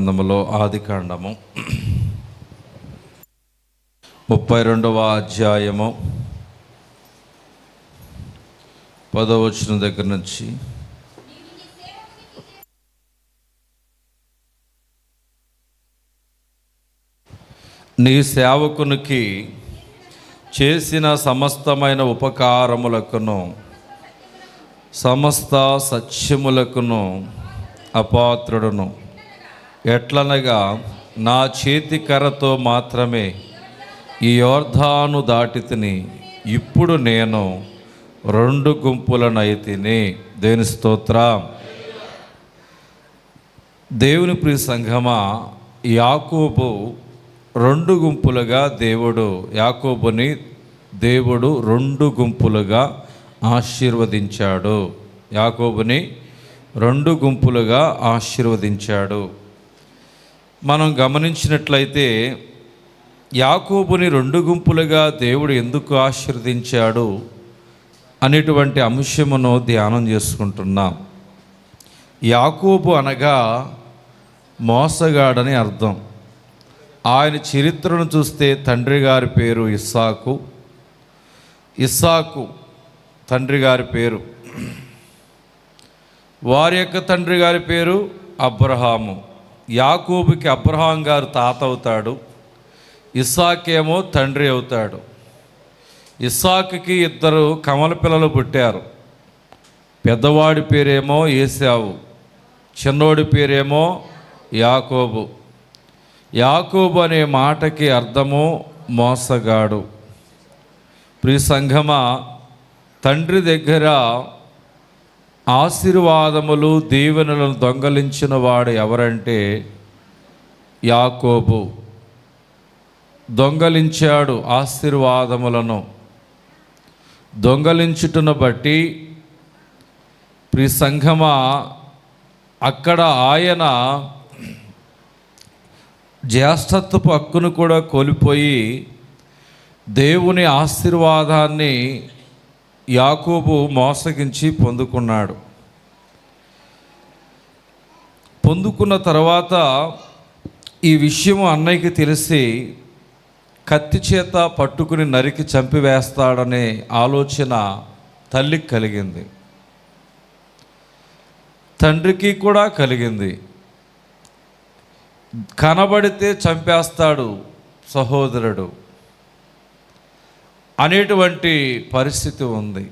గ్రంథములో ఆదికాండము 32వ అధ్యాయము 10వ వచనం దగ్గర నుంచి నీ సేవకునికి చేసిన సమస్తమైన ఉపకారములకును సమస్త సత్యములకును అపాత్రుడును. ఎట్లనగా నా చేతి కర్రతో మాత్రమే ఈ యోర్దాను దాటితిని, ఇప్పుడు నేను 2 గుంపులనైతిని. దేవుని స్తోత్రం. దేవుని ప్రియ సంఘమా, యాకోబు 2 గుంపులుగా యాకోబుని దేవుడు 2 గుంపులుగా ఆశీర్వదించాడు. యాకోబుని 2 గుంపులుగా ఆశీర్వదించాడు. మనం గమనించినట్లయితే యాకోబుని 2 గుంపులుగా దేవుడు ఎందుకు ఆశీర్వదించాడు అనేటువంటి అంశమును ధ్యానం చేసుకుంటున్నాం. యాకోబు అనగా మోసగాడని అర్థం. ఆయన చరిత్రను చూస్తే తండ్రి గారి పేరు ఇస్సాకు తండ్రి గారి పేరు, వారి యొక్క తండ్రి గారి పేరు అబ్రహాము. యాకోబుకి అబ్రహాం గారు తాత అవుతాడు, ఇస్సాకేమో తండ్రి అవుతాడు. ఇస్సాకుకి 2 కమల పిల్లలు పుట్టారు. పెద్దవాడి పేరేమో ఏశావు, చిన్నోడి పేరేమో యాకోబు. యాకోబు అనే మాటకి అర్థము మోసగాడు. ప్రియ సంఘమా, తండ్రి దగ్గర ఆశీర్వాదములు దీవెనలను దొంగలించిన వాడు ఎవరంటే యాకోబు. దొంగలించాడు ఆశీర్వాదములను. దొంగలించుటను బట్టి ప్రియ సంఘమా, అక్కడ ఆయన జ్యేష్ఠత్వపు హక్కును కూడా కోల్పోయి దేవుని ఆశీర్వాదాన్ని యాకోబు మోసగించి పొందుకున్నాడు. పొందుకున్న తర్వాత ఈ విషయం అన్నయ్యకి తెలిసి కత్తి చేత పట్టుకుని నరికి చంపివేస్తాడనే ఆలోచన తల్లికి కలిగింది, తండ్రికి కూడా కలిగింది. కనబడితే చంపేస్తాడు సహోదరుడు అనేటువంటి పరిస్థితి ఉంది.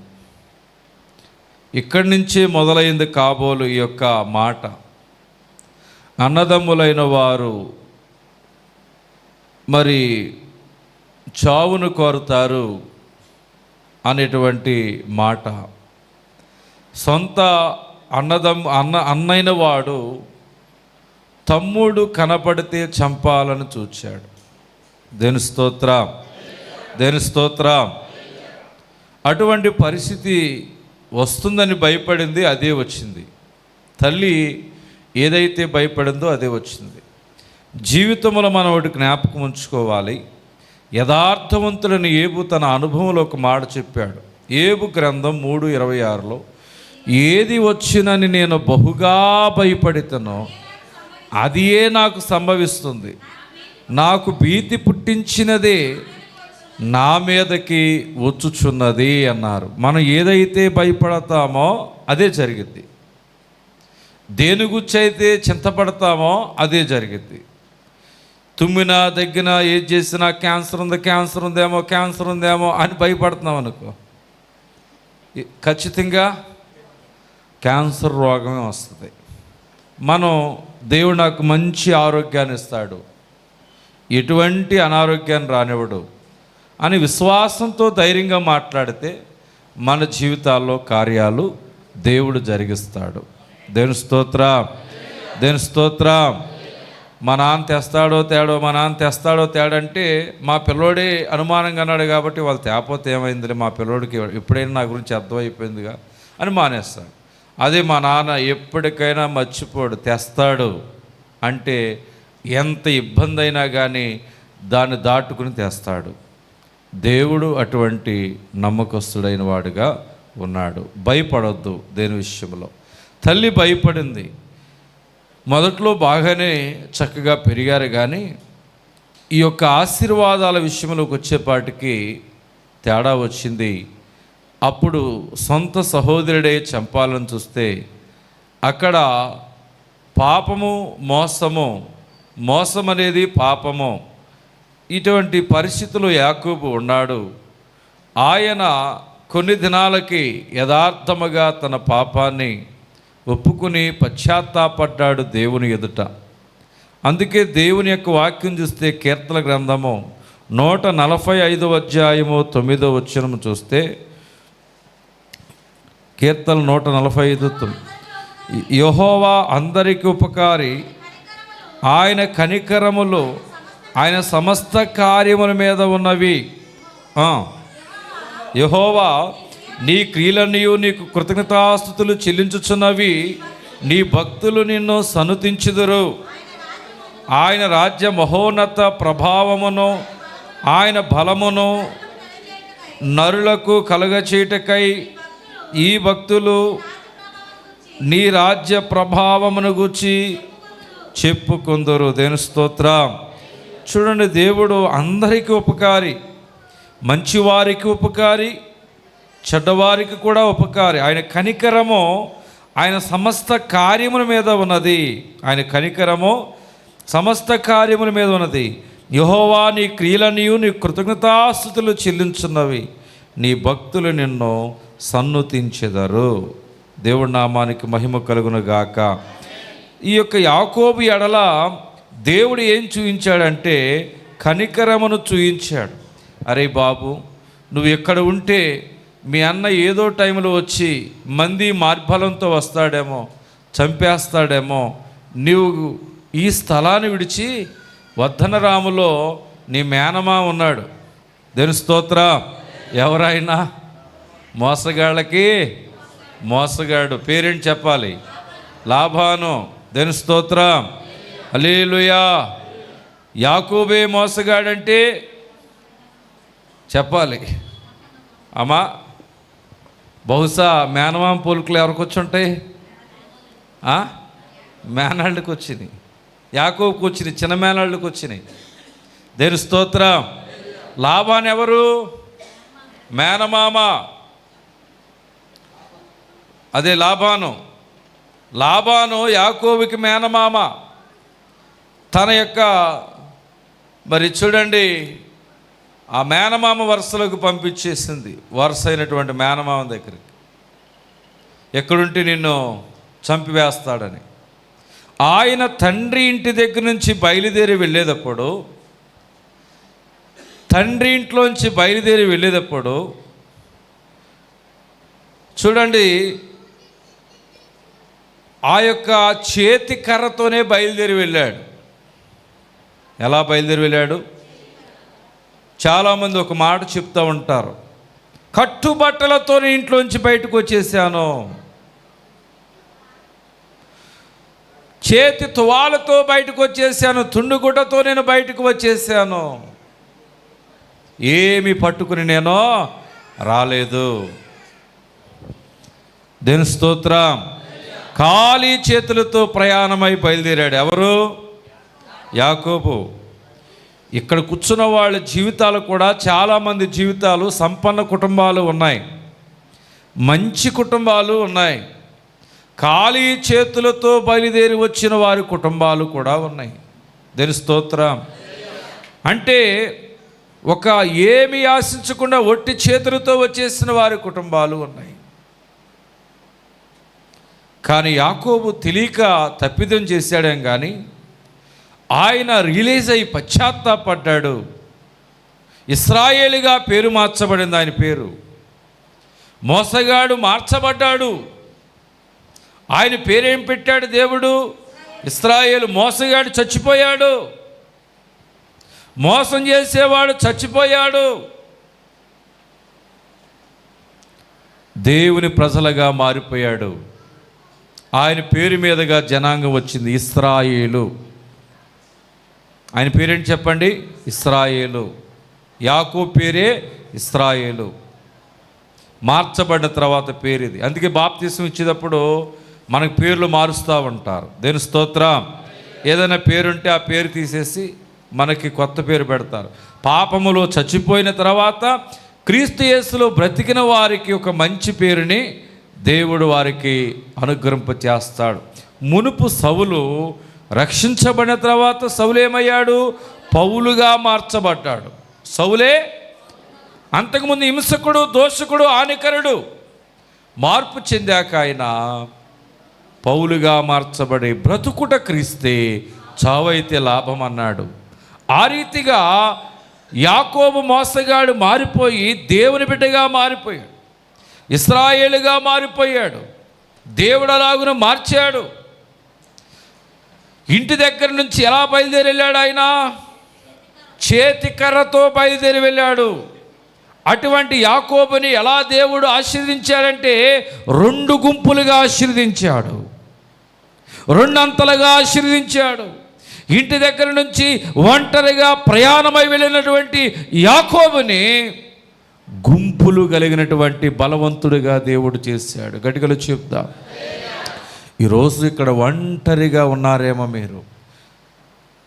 ఇక్కడి నుంచే మొదలైంది కాబోలు ఈ యొక్క మాట. అన్నదమ్ములైన వారు మరి చావును కోరుతారు అనేటువంటి మాట. సొంత అన్నైన వాడు తమ్ముడు కనపడితే చంపాలని చూచాడు. దేవుని స్తోత్రం, దేవుని స్తోత్రం. అటువంటి పరిస్థితి వస్తుందని భయపడింది, అదే వచ్చింది. తల్లి ఏదైతే భయపడిందో అదే వచ్చింది. జీవితంలో మనం ఒకటి జ్ఞాపకం ఉంచుకోవాలి. యథార్థవంతులని ఏబు తన అనుభవంలో ఒక మాట చెప్పాడు. ఏబు గ్రంథం 3:26లో, ఏది వచ్చినని నేను బహుగా భయపడితేనో అదియే నాకు సంభవిస్తుంది, నాకు భీతి పుట్టించినదే నా మీదకి వచ్చుచున్నది అన్నారు. మనం ఏదైతే భయపడతామో అదే జరిగిద్ది. దేని గురించి అయితే చింతపడతామో అదే జరిగిద్ది. తుమ్మినా దగ్గినా ఏది చేసినా క్యాన్సర్ ఉందేమో అని భయపడుతున్నాం అనుకో, ఖచ్చితంగా క్యాన్సర్ రోగమే వస్తుంది. మనం దేవుడు నాకు మంచి ఆరోగ్యాన్ని ఇస్తాడు, ఎటువంటి అనారోగ్యాన్ని రానివ్వడు అని విశ్వాసంతో ధైర్యంగా మాట్లాడితే మన జీవితాల్లో కార్యాలు దేవుడు జరిగిస్తాడు. దేవుని స్తోత్రం, దేవుని స్తోత్రం. మా నాన్న తెస్తాడో తేడంటే మా పిల్లోడే అనుమానంగా అన్నాడు కాబట్టి వాళ్ళు తేపోతే ఏమైంది, మా పిల్లోడికి ఎప్పుడైనా నా గురించి అర్థమైపోయిందిగా అని మానేస్తాడు. అదే మా నాన్న ఎప్పటికైనా మర్చిపోడు, తెస్తాడు అంటే ఎంత ఇబ్బంది అయినా కానీ దాన్ని దాటుకుని తెస్తాడు. దేవుడు అటువంటి నమ్మకస్తుడైన వాడుగా ఉన్నాడు. భయపడొద్దు దేని విషయంలో. తల్లి భయపడింది. మొదట్లో బాగానే చక్కగా పెరిగారు, కానీ ఈ యొక్క ఆశీర్వాదాల విషయంలోకి వచ్చేపాటికి తేడా వచ్చింది. అప్పుడు సొంత సహోదరుడే చంపాలని చూస్తే అక్కడ పాపము, మోసం అనేది పాపము, ఇటువంటి పరిస్థితులు యాకోబు ఉన్నాడు. ఆయన కొన్ని దినాలకి యథార్థముగా తన పాపాన్ని ఒప్పుకుని పశ్చాత్తాపడ్డాడు దేవుని ఎదుట. అందుకే దేవుని యొక్క వాక్యం చూస్తే కీర్తన గ్రంథము 145వ అధ్యాయము 9వ వచనము చూస్తే, కీర్తన 145 యెహోవా అందరికి ఉపకారి, ఆయన కనికరములు ఆయన సమస్త కార్యముల మీద ఉన్నవి. యెహోవా నీ క్రియలనియు నీకు కృతజ్ఞతాస్తుతులు చెల్లించుచున్నవి, నీ భక్తులు నిన్ను సన్నుతించుదురు. ఆయన రాజ్య మహోన్నత ప్రభావమును ఆయన బలమును నరులకు కలుగచేయుటకై ఈ భక్తులు నీ రాజ్య ప్రభావమును గూర్చి చెప్పుకుందరు. దేవుని స్తోత్రం. చూడండి, దేవుడు అందరికీ ఉపకారి, మంచివారికి ఉపకారి, చెడ్డవారికి కూడా ఉపకారి. ఆయన కనికరము ఆయన సమస్త కార్యముల మీద ఉన్నది. ఆయన కనికరము సమస్త కార్యముల మీద ఉన్నది. యెహోవా నీ క్రియలనియు నీ కృతజ్ఞతాస్తుతులు చెల్లించున్నవి, నీ భక్తులు నిన్ను సన్నుతించెదరు. దేవుడి నామానికి మహిమ కలుగును గాక. ఈ యొక్క యాకోబు ఎడల దేవుడు ఏం చూయించాడంటే కనికరమును చూయించాడు. అరే బాబు, నువ్వు ఎక్కడ ఉంటే మీ అన్న ఏదో టైంలో వచ్చి మంది మార్బలంతో వస్తాడేమో, చంపేస్తాడేమో, నీవు ఈ స్థలాన్ని విడిచి వర్ధనరాములో నీ మేనమా ఉన్నాడు. దేవుని స్తోత్రం. ఎవరైనా మోసగాళ్ళకి మోసగాడు పేరేంటి చెప్పాలి? లాబాను. దేవుని స్తోత్రం. హల్లెలూయా. యాకోబే మోసగాడంటే చెప్పాలి. అమ్మా, బహుశా మేనమామ పోలికలు ఎవరికి వచ్చి ఉంటాయి? మేనాళ్ళకి వచ్చినాయి, యాకోబుకి వచ్చినాయి, చిన్న మేనాళ్ళకి వచ్చినాయి. దేవుని స్తోత్రం. లాబాను ఎవరు? మేనమామ. అదే లాబాను యాకోబుకి మేనమామ. తన యొక్క మరి చూడండి, ఆ మేనమామ వరుసలోకి పంపించేసింది, వరుస అయినటువంటి మేనమామ దగ్గరికి. ఎక్కడుంటే నిన్ను చంపివేస్తాడని. ఆయన తండ్రి ఇంటి దగ్గర నుంచి బయలుదేరి వెళ్ళేటప్పుడు చూడండి, ఆ యొక్క చేతి కర్రతోనే బయలుదేరి వెళ్ళాడు. ఎలా బయలుదేరి వెళ్ళాడు? చాలామంది ఒక మాట చెప్తూ ఉంటారు, కట్టుబట్టలతోనే ఇంట్లోంచి బయటకు వచ్చేసాను, చేతి తువాలతో బయటకు వచ్చేసాను, తుండుగుడ్డతో నేను బయటకు వచ్చేసాను, ఏమి పట్టుకుని నేను రాలేదు. దేవుని స్తోత్రం. ఖాళీ చేతులతో ప్రయాణమై బయలుదేరాడు. ఎవరు? యాకోబు. ఇక్కడ కూర్చున్న వాళ్ళ జీవితాలు కూడా చాలామంది జీవితాలు సంపన్న కుటుంబాలు ఉన్నాయి, మంచి కుటుంబాలు ఉన్నాయి, ఖాళీ చేతులతో బయలుదేరి వచ్చిన వారి కుటుంబాలు కూడా ఉన్నాయి. దేవుని స్తోత్రం. అంటే ఒక ఏమి ఆశించకుండా ఒట్టి చేతులతో వచ్చేసిన వారి కుటుంబాలు ఉన్నాయి. కానీ యాకోబు తెలియక తప్పిదం చేశాడేం కానీ ఆయన రిలీజ్ అయి పశ్చాత్తాపడ్డాడు. ఇశ్రాయేలుగా పేరు మార్చబడింది. ఆయన పేరు మోసగాడు మార్చబడ్డాడు. ఆయన పేరేం పెట్టాడు దేవుడు? ఇశ్రాయేలు. మోసగాడు చచ్చిపోయాడు, మోసం చేసేవాడు చచ్చిపోయాడు. దేవుని ప్రజలుగా మారిపోయాడు. ఆయన పేరు మీదుగా జనాంగం వచ్చింది, ఇశ్రాయేలు. ఆయన పేరేంటి చెప్పండి? ఇశ్రాయేలు. యాకోబు పేరే ఇశ్రాయేలు. మార్చబడిన తర్వాత పేరు ఇది. అందుకే బాప్తిసం ఇచ్చేటప్పుడు మనకు పేర్లు మారుస్తూ ఉంటారు. దేని స్తోత్రం. ఏదైనా పేరుంటే ఆ పేరు తీసేసి మనకి కొత్త పేరు పెడతారు. పాపములో చచ్చిపోయిన తర్వాత క్రీస్తు యేసులో బ్రతికిన వారికి ఒక మంచి పేరుని దేవుడు వారికి అనుగ్రహింప చేస్తాడు. మునుపు సౌలు రక్షించబడిన తర్వాత సౌలు ఏమయ్యాడు? పౌలుగా మార్చబడ్డాడు. సౌలే అంతకుముందు హింసకుడు, దోషకుడు, హానికరుడు. మార్పు చెందాక ఆయన పౌలుగా మార్చబడి బ్రతుకుట క్రీస్తే, చావైతే లాభం అన్నాడు. ఆ రీతిగా యాకోబు మోసగాడు మారిపోయి దేవుని బిడ్డగా మారిపోయాడు, ఇశ్రాయేలుగా మారిపోయాడు. దేవుడు అలాగున మార్చాడు. ఇంటి దగ్గర నుంచి ఎలా బయలుదేరి వెళ్ళాడు? ఆయన చేతి కర్రతో బయలుదేరి వెళ్ళాడు. అటువంటి యాకోబుని ఎలా దేవుడు ఆశీర్వదించాడంటే 2 గుంపులుగా ఆశీర్వదించాడు, 2 అంతలుగా ఆశీర్వదించాడు. ఇంటి దగ్గర నుంచి ఒంటరిగా ప్రయాణమై వెళ్ళినటువంటి యాకోబుని గుంపులు కలిగినటువంటి బలవంతుడిగా దేవుడు చేశాడు. గట్టిగా చెప్దాం. ఈరోజు ఇక్కడ ఒంటరిగా ఉన్నారేమో మీరు.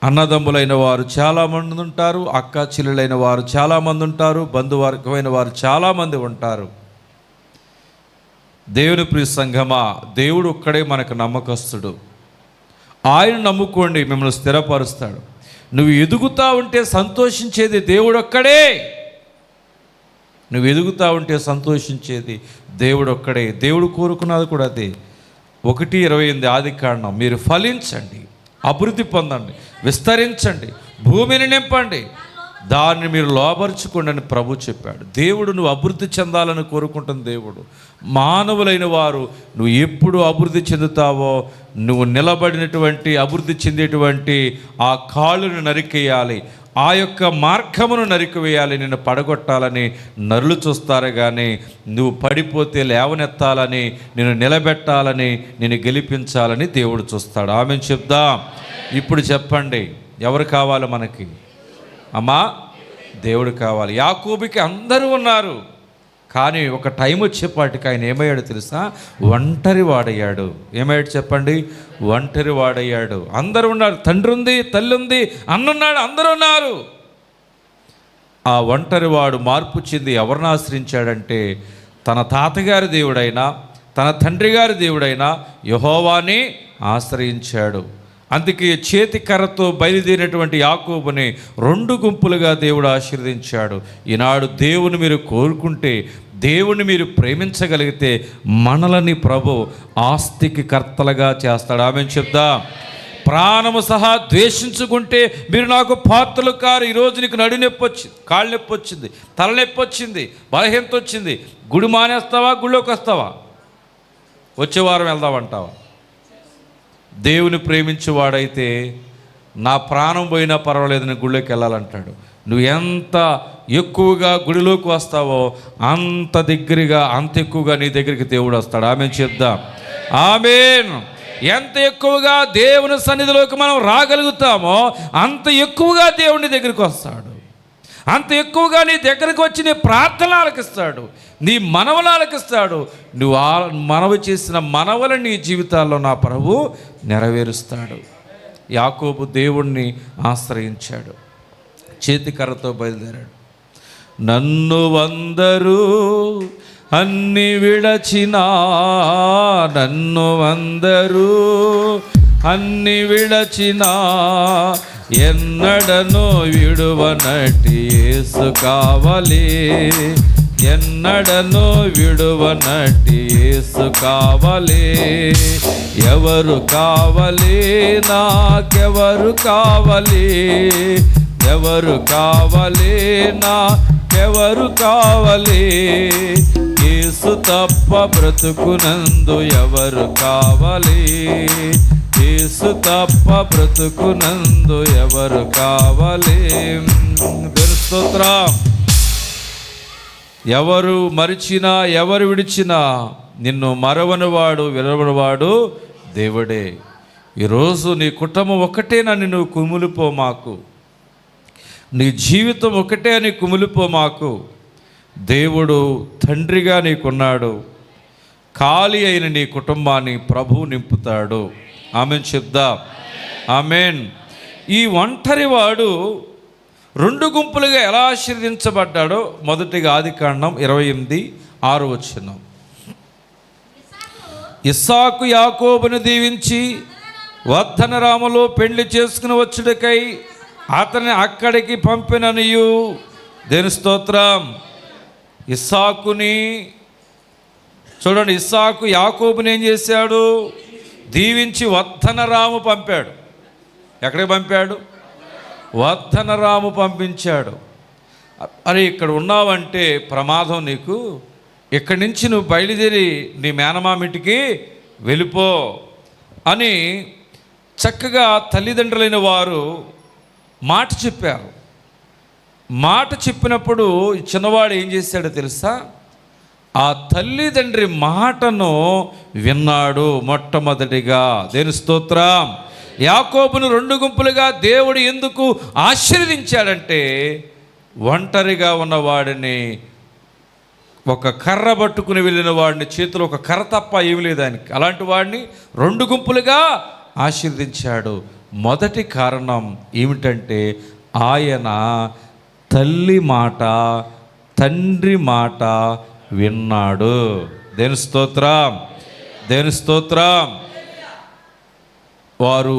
అన్నదమ్ములైన వారు చాలామంది ఉంటారు, అక్క చెల్లెలైన వారు చాలామంది ఉంటారు, బంధువర్గమైన వారు చాలామంది ఉంటారు. దేవుని ప్రియ సంఘమా, దేవుడు ఒక్కడే మనకు నమ్మకస్తుడు. ఆయన నమ్ముకోండి, మిమ్మల్ని స్థిరపరుస్తాడు. నువ్వు ఎదుగుతూ ఉంటే సంతోషించేది దేవుడు ఒక్కడే. నువ్వు ఎదుగుతూ ఉంటే సంతోషించేది దేవుడు ఒక్కడే. దేవుడు కోరుకున్నది కూడా అదే. 1:28 ఆదికాండం, మీరు ఫలించండి, అభివృద్ధి పొందండి, విస్తరించండి, భూమిని నింపండి, దాన్ని మీరు లోబరుచుకోండి అని ప్రభు చెప్పాడు. దేవుడు నువ్వు అభివృద్ధి చెందాలని కోరుకుంటున్న దేవుడు. మానవులైన వారు నువ్వు ఎప్పుడు అభివృద్ధి చెందుతావో, నువ్వు నిలబడినటువంటి అభివృద్ధి చెందేటువంటి ఆ కాళ్ళను నరికేయాలి, ఆ యొక్క మార్గమును నరికివేయాలి, నిన్ను పడగొట్టాలని నరులు చూస్తారు. కానీ నువ్వు పడిపోతే లేవనెత్తాలని, నిన్ను నిలబెట్టాలని, నిన్ను గెలిపించాలని దేవుడు చూస్తాడు. ఆమెను చెప్దాం. ఇప్పుడు చెప్పండి, ఎవరు కావాలి మనకి? అమ్మా, దేవుడు కావాలి. యాకోబుకి అందరూ ఉన్నారు, కానీ ఒక టైం వచ్చేపాటికి ఆయన ఏమయ్యాడు తెలుసా? ఒంటరి వాడయ్యాడు. ఏమయ్యాడు చెప్పండి? ఒంటరి వాడయ్యాడు. అందరూ ఉన్నారు, తండ్రి ఉంది, తల్లి ఉంది, అన్నున్నాడు, అందరూ ఉన్నారు. ఆ ఒంటరి వాడు మార్పు చెంది ఎవరిని ఆశ్రయించాడంటే, తన తాతగారి దేవుడైనా తన తండ్రి గారి దేవుడైనా యెహోవాని ఆశ్రయించాడు. అందుకే చేతి కర్రతో బయలుదేరినటువంటి యాకోబుని 2 గుంపులుగా దేవుడు ఆశీర్వదించాడు. ఈనాడు దేవుని మీరు కోరుకుంటే, దేవుని మీరు ప్రేమించగలిగితే మనలని ప్రభు ఆస్తికి కర్తలుగా చేస్తాడు. ఆమెను చెప్దాం. ప్రాణము సహా ద్వేషించుకుంటే మీరు నాకు పాత్రలు కారు. ఈరోజు నీకు నడు నొప్పి వచ్చింది, కాళ్ళు నొప్పి వచ్చింది, తలనొప్పి వచ్చింది, బలహీనత వచ్చింది, గుడి మానేస్తావా? గుళ్ళోకి వస్తావా? వచ్చే వారం వెళ్దామంటావా? దేవుని ప్రేమించేవాడైతే నా ప్రాణం పోయినా పర్వాలేదు, నేను గుళ్ళోకి వెళ్ళాలంటాడు. నువ్వు ఎంత ఎక్కువగా గుడిలోకి వస్తావో అంత దగ్గరగా, అంత ఎక్కువగా నీ దగ్గరికి దేవుడు వస్తాడు. ఆమెను చెప్దాం. ఆమేన్. ఎంత ఎక్కువగా దేవుని సన్నిధిలోకి మనం రాగలుగుతామో అంత ఎక్కువగా దేవుని దగ్గరికి వస్తాడు. అంత ఎక్కువగా నీ దగ్గరికి వచ్చి నీ ప్రార్థనలు ఆలకిస్తాడు, నీ మనవలు ఆలకిస్తాడు. నువ్వు మనవి చేసిన మనవల నీ జీవితాల్లో నా ప్రభు నెరవేరుస్తాడు. యాకోబు దేవుణ్ణి ఆశ్రయించాడు, చేతికర్రతో బయలుదేరాడు. నన్ను అందరూ అన్ని విడచినా, నన్ను అందరూ అన్ని విడచినా, ఎన్నడను విడువనట్టి యేసు కావాలి, ఎన్నడను విడువనట్టి యేసు కావాలి. ఎవరు కావాలి? నాకెవరు కావాలి? ఎవరు కావాలి? నాకెవరు కావాలి? యేసు తప్ప బ్రతుకునందు ఎవరు కావాలి? యేసు తప్ప బ్రతుకునందు ఎవరు కావాలి? స్తోత్రం. ఎవరు మరిచినా, ఎవరు విడిచినా నిన్ను మరవనివాడు, విరవనివాడు దేవుడే. ఈరోజు నీ కుటుంబం ఒకటేనని నువ్వు కుమిలిపోమాకు, నీ జీవితం ఒకటే అని కుమిలిపోమాకు. దేవుడు తండ్రిగా నీకున్నాడు, ఖాళీ అయిన నీ కుటుంబాన్ని ప్రభువు నింపుతాడు. ఆమెన్ చెప్దాం. ఆమెన్. ఈ ఒంటరి వాడు 2 గుంపులుగా ఎలా ఆశీర్వదించబడ్డాడో మొదటిగా ఆదికాండం 28:6. ఇస్సాకు యాకోబును దీవించి వద్దనరాములో పెళ్లి చేసుకుని వచ్చుటకై అతని అక్కడికి పంపిననియు. దేని స్తోత్రం. ఇస్సాకుని చూడండి, ఇస్సాకు యాకోబుని ఏం చేశాడు? దీవించి వద్దనరాము పంపాడు. ఎక్కడికి పంపాడు? వద్దనరాము పంపించాడు. అరే, ఇక్కడ ఉన్నావంటే ప్రమాదం నీకు, ఇక్కడి నుంచి నువ్వు బయలుదేరి నీ మేనమామిటికి వెళ్ళిపో అని చక్కగా తల్లిదండ్రులైన వారు మాట చెప్పారు. మాట చెప్పినప్పుడు చిన్నవాడు ఏం చేశాడో తెలుసా? ఆ తల్లిదండ్రి మాటను విన్నాడు మొట్టమొదటిగా. దేని స్తోత్రం. యాకోబును 2 గుంపులుగా దేవుడు ఎందుకు ఆశీర్వదించాడంటే, ఒంటరిగా ఉన్నవాడిని, ఒక కర్ర పట్టుకుని వెళ్ళిన వాడిని, చేతిలో ఒక కర్ర తప్ప ఏమి లేదు ఆయనకి, అలాంటి వాడిని 2 గుంపులుగా ఆశీర్వదించాడు. మొదటి కారణం ఏమిటంటే, ఆయన తల్లి మాట తండ్రి మాట విన్నాడు. దేని స్తోత్రం. దేని స్తోత్రం. వారు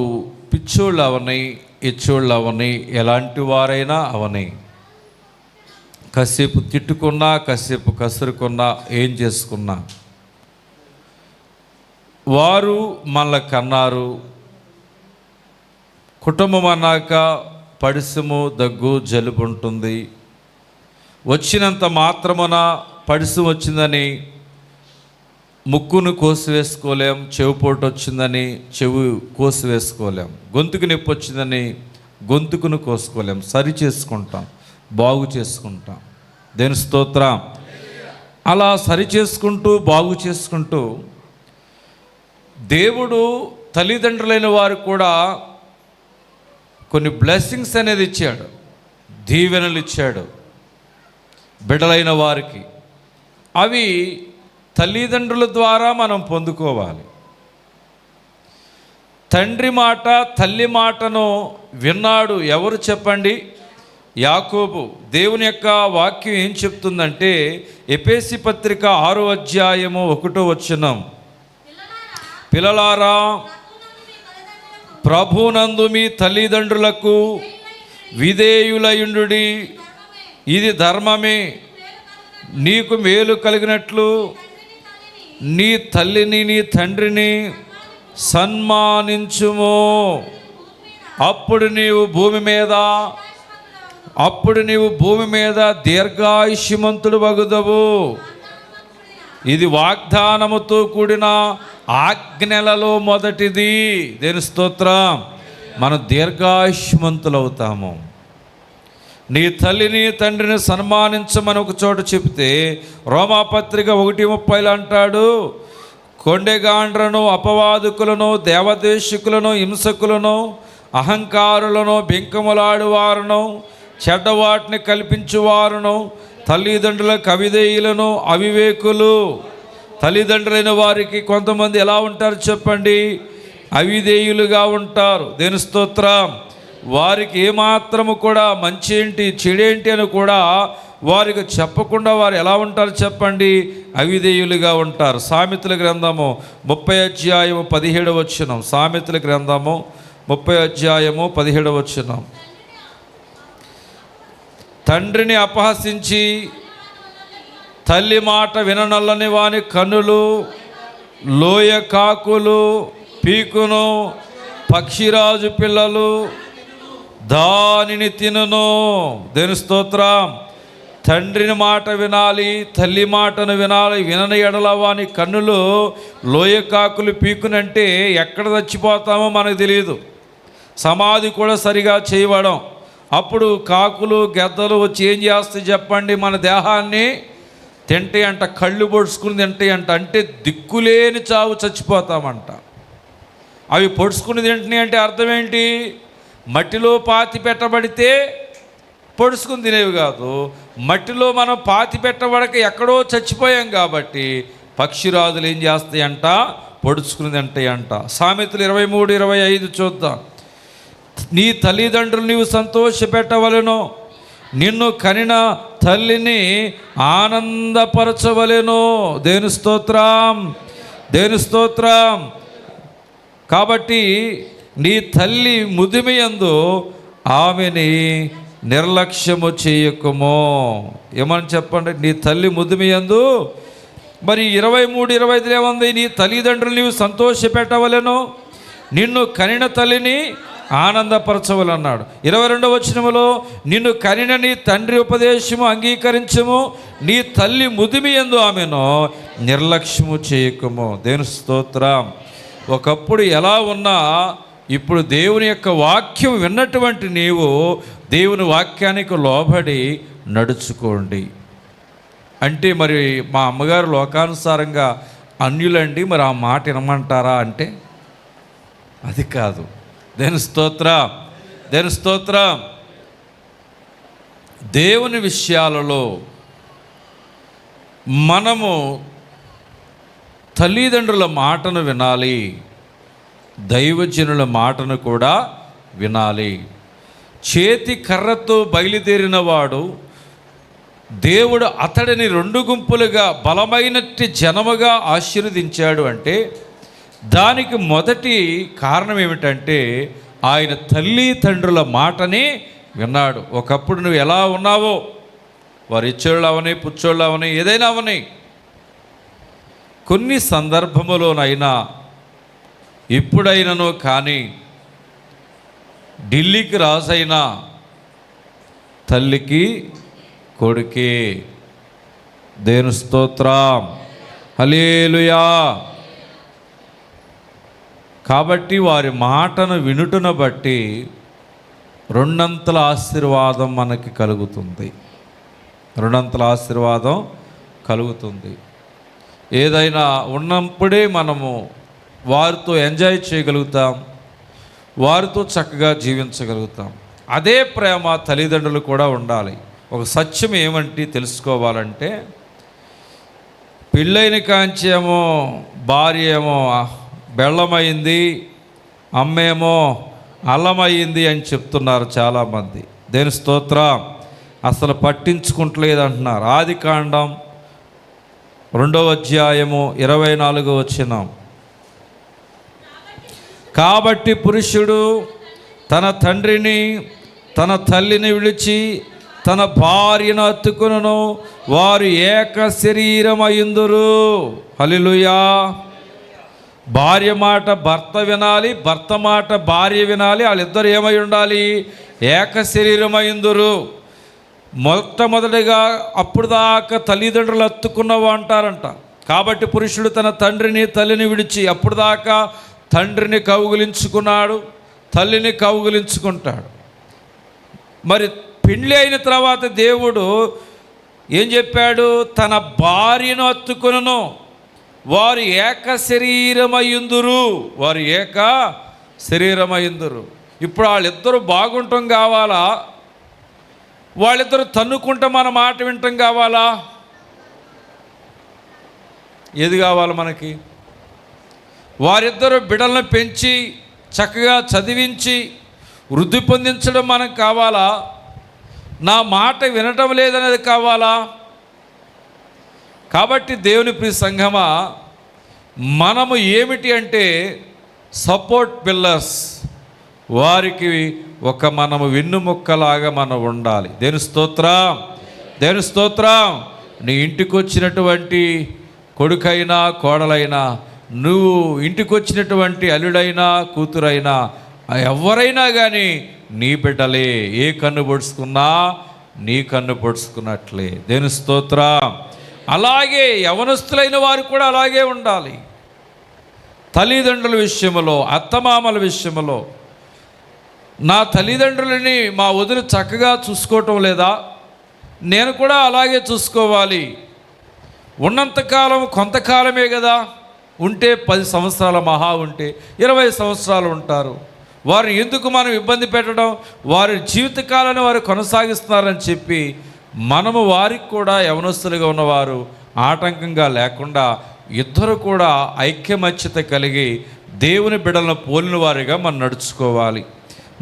పిచ్చోళ్ళు అవని, ఇచ్చోళ్ళు అవని, ఎలాంటి వారైనా అవని, కాసేపు తిట్టుకున్నా, కాసేపు కసురుకున్నా, ఏం చేసుకున్నా, వారు మళ్ళీ కన్నారు. కుటుంబం అన్నాక పడిసము, దగ్గు, జలుబు ఉంటుంది. వచ్చినంత మాత్రమున పడిసం వచ్చిందని ముక్కును కోసివేసుకోలేం, చెవిపోటు వచ్చిందని చెవి కోసివేసుకోలేం, గొంతుకు నొప్పి వచ్చిందని గొంతుకును కోసుకోలేం. సరి చేసుకుంటాం, బాగు చేసుకుంటాం. దేని స్తోత్రం. అలా సరి చేసుకుంటూ బాగు చేసుకుంటూ దేవుడు తల్లిదండ్రులైన వారు కూడా కొన్ని బ్లెస్సింగ్స్ అనేది ఇచ్చాడు, దీవెనలు ఇచ్చాడు బిడ్డలైన వారికి. అవి తల్లిదండ్రుల ద్వారా మనం పొందుకోవాలి. తండ్రి మాట తల్లి మాటను విన్నాడు. ఎవరు చెప్పండి? యాకోబు. దేవుని యొక్క వాక్యం ఏం చెప్తుందంటే, ఎఫెసీ పత్రిక 6:1 పిల్లలారా, ప్రభునందు మీ తల్లిదండ్రులకు విధేయులయుండుడి, ఇది ధర్మమే. నీకు మేలు కలిగినట్లు నీ తల్లిని నీ తండ్రిని సన్మానించుము, అప్పుడు నీవు భూమి మీద దీర్ఘాయుష్యమంతుడు వగుదవు. ఇది వాగ్దానముతో కూడిన ఆజ్ఞలలో మొదటిది. దేని స్తోత్రం. మనం దీర్ఘాయుష్యమంతులు అవుతాము. నీ తల్లిని తండ్రిని సన్మానించమని ఒక చోట చెబితే, రోమాపత్రిక 1:30 అంటాడు, కొండెగాండ్రను, అపవాదుకులను, దేవదేశకులను, హింసకులను, అహంకారులను, బెంకములాడువారును, చెడ్డవాటిని కల్పించువారును, తల్లిదండ్రులకు అవిధేయులను, అవివేకులు. తల్లిదండ్రులైన వారికి కొంతమంది ఎలా ఉంటారు చెప్పండి? అవిధేయులుగా ఉంటారు. దేని స్తోత్రం. వారికి ఏమాత్రము కూడా మంచి ఏంటి చెడేంటి అని కూడా వారికి చెప్పకుండా వారు ఎలా ఉంటారు చెప్పండి? అవిధేయులుగా ఉంటారు. సామెతల గ్రంథము 30:17. సామెతల గ్రంథము 30:17. తండ్రిని అపహసించి తల్లి మాట విననల్లని వాని కన్నులు లోయ కాకులు పీకును, పక్షిరాజు పిల్లలు దానిని తినును. దేని స్తోత్రం. తండ్రిని మాట వినాలి, తల్లి మాటను వినాలి. వినని ఎడల వాని కన్నులు లోయ కాకులు పీకునంటే ఎక్కడ చచ్చిపోతామో మనకు తెలియదు. సమాధి కూడా సరిగా చేయబడం. అప్పుడు కాకులు గెద్దలు వచ్చి ఏం చేస్తాయి చెప్పండి? మన దేహాన్ని తింటాయి అంట, కళ్ళు పొడుచుకుని తింటాయి అంట. అంటే దిక్కులేని చావు చచ్చిపోతామంట. అవి పొడుచుకుని తింటున్నాయి అంటే అర్థం ఏంటి? మట్టిలో పాతి పెట్టబడితే పొడుచుకుని తినేవి కాదు. మట్టిలో మనం పాతి పెట్టబడక ఎక్కడో చచ్చిపోయాం కాబట్టి పక్షిరాజులు ఏం చేస్తాయంట? పొడుచుకుని తింటాయంట. సామెతలు 23:25 చూద్దాం. నీ తల్లిదండ్రులు నీవు సంతోషపెట్టవలెను, నిన్ను కనిన తల్లిని ఆనందపరచవలెను. దేని స్తోత్రం, దేని స్తోత్రం. కాబట్టి నీ తల్లి ముదిమియందు ఆమెని నిర్లక్ష్యము చేయకుము. ఏమని చెప్పండి? నీ తల్లి ముదిమియందు. మరి 23:25 ఏముంది? నీ తల్లిదండ్రులు నీవు సంతోషపెట్టవలెను, నిన్ను కనిన తల్లిని ఆనందపరచవలన్నాడు. 22వ వచనములో నిన్ను కనిన నీ తండ్రి ఉపదేశము అంగీకరించము, నీ తల్లి ముదిమియందు ఆమెను నిర్లక్ష్యము చేయకుము. దేని స్తోత్రం. ఒకప్పుడు ఎలా ఉన్నా ఇప్పుడు దేవుని యొక్క వాక్యం విన్నటువంటి నీవు దేవుని వాక్యానికి లోబడి నడుచుకోండి. అంటే మరి మా అమ్మగారు లోకానుసారంగా అన్యులండి, మరి ఆ మాట వినమంటారా అంటే అది కాదు. దేని స్తోత్రం, దేని స్తోత్రం. దేవుని విషయాలలో మనము తల్లిదండ్రుల మాటను వినాలి, దైవజనుల మాటను కూడా వినాలి. చేతి కర్రతో బయలుదేరిన వాడు దేవుడు అతడిని 2 గుంపులుగా బలమైనట్టి జనముగా ఆశీర్వదించాడు అంటే దానికి మొదటి కారణం ఏమిటంటే ఆయన తల్లి తండ్రుల మాటని విన్నాడు. ఒకప్పుడు నువ్వు ఎలా ఉన్నావో, వారు ఇచ్చోళ్ళు అవని పుచ్చోళ్ళు అవని ఏదైనా అవని, కొన్ని సందర్భములోనైనా ఎప్పుడైనానో కానీ ఢిల్లీకి రాజైనా తల్లికి కొడుకే. దేని స్తోత్రం, హల్లెలూయా. కాబట్టి వారి మాటను వినుటను బట్టి 2 ఆశీర్వాదం మనకి కలుగుతుంది, 2 ఆశీర్వాదం కలుగుతుంది. ఏదైనా ఉన్నప్పుడే మనము వారితో ఎంజాయ్ చేయగలుగుతాం, వారితో చక్కగా జీవించగలుగుతాం. అదే ప్రేమ తల్లిదండ్రులు కూడా ఉండాలి. ఒక సత్యం ఏమంటే తెలుసుకోవాలంటే, పెళ్ళైన కాంచేమో భార్య ఏమో బెల్లమైంది, అమ్మేమో అల్లమయ్యింది అని చెప్తున్నారు చాలామంది. దేని స్తోత్రం. అసలు పట్టించుకుంటలేదు అంటున్నారు. ఆదికాండం 2వ అధ్యాయము 24వ వచనం. కాబట్టి పురుషుడు తన తండ్రిని తన తల్లిని విడిచి తన భార్యను హత్తుకొనును, వారు ఏక శరీరమయుందురు. హల్లెలూయా. భార్య మాట భర్త వినాలి, భర్త మాట భార్య వినాలి. వాళ్ళిద్దరు ఏమై ఉండాలి? ఏక శరీరమయుందురు. మొట్టమొదటిగా అప్పుడు దాకా తల్లిదండ్రులు హత్తుకున్నవు అంటారంట. కాబట్టి పురుషుడు తన తండ్రిని తల్లిని విడిచి, అప్పుడు దాకా తండ్రిని కౌగిలించుకున్నాడు, తల్లిని కౌగిలించుకుంటాడు. మరి పెళ్ళి అయిన తర్వాత దేవుడు ఏం చెప్పాడు? తన భార్యను హత్తుకొనును, వారు ఏక శరీరమయ్యుందురు, వారు ఏక శరీరమయ్యుందురు. ఇప్పుడు వాళ్ళిద్దరూ బాగుంటాం కావాలా? వాళ్ళిద్దరూ తన్నుకుంటే మన మాట వింటాం కావాలా? ఏది కావాలి మనకి? వారిద్దరూ బిడ్డలను పెంచి చక్కగా చదివించి వృద్ధి పొందించడం మనకు కావాలా? నా మాట వినటం లేదనేది కావాలా? కాబట్టి దేవుని ప్రియ సంఘమా, మనము ఏమిటి అంటే సపోర్ట్ పిల్లర్స్. వారికి ఒక మనము వెన్నుముక్కలాగా మనం ఉండాలి. దేని స్తోత్రం, దేని స్తోత్రం. నీ ఇంటికి వచ్చినటువంటి కొడుకైనా కోడలైనా, నువ్వు ఇంటికి వచ్చినటువంటి అల్లుడైనా కూతురైనా, ఎవరైనా కానీ నీ బిడ్డలే. ఏ కన్ను పొడుచుకున్నా నీ కన్ను పొడుచుకున్నట్లే. దేని స్తోత్రం. అలాగే యవనస్తులైన వారు కూడా అలాగే ఉండాలి. తల్లిదండ్రుల విషయంలో, అత్తమామల విషయంలో, నా తల్లిదండ్రులని మా వదిన చక్కగా చూసుకోవటం లేదా? నేను కూడా అలాగే చూసుకోవాలి. ఉన్నంతకాలం కొంతకాలమే కదా, ఉంటే 10 సంవత్సరాల, మహా ఉంటే 20 సంవత్సరాలు ఉంటారు. వారు ఎందుకు మనం ఇబ్బంది పెట్టడం? వారి జీవితకాలాన్ని వారు కొనసాగిస్తున్నారని చెప్పి మనము వారికి కూడా యవనస్తులుగా ఉన్నవారు ఆటంకంగా లేకుండా ఇద్దరు కూడా ఐక్యమత్యత కలిగి దేవుని బిడ్డలను పోలిన వారిగా మనం నడుచుకోవాలి.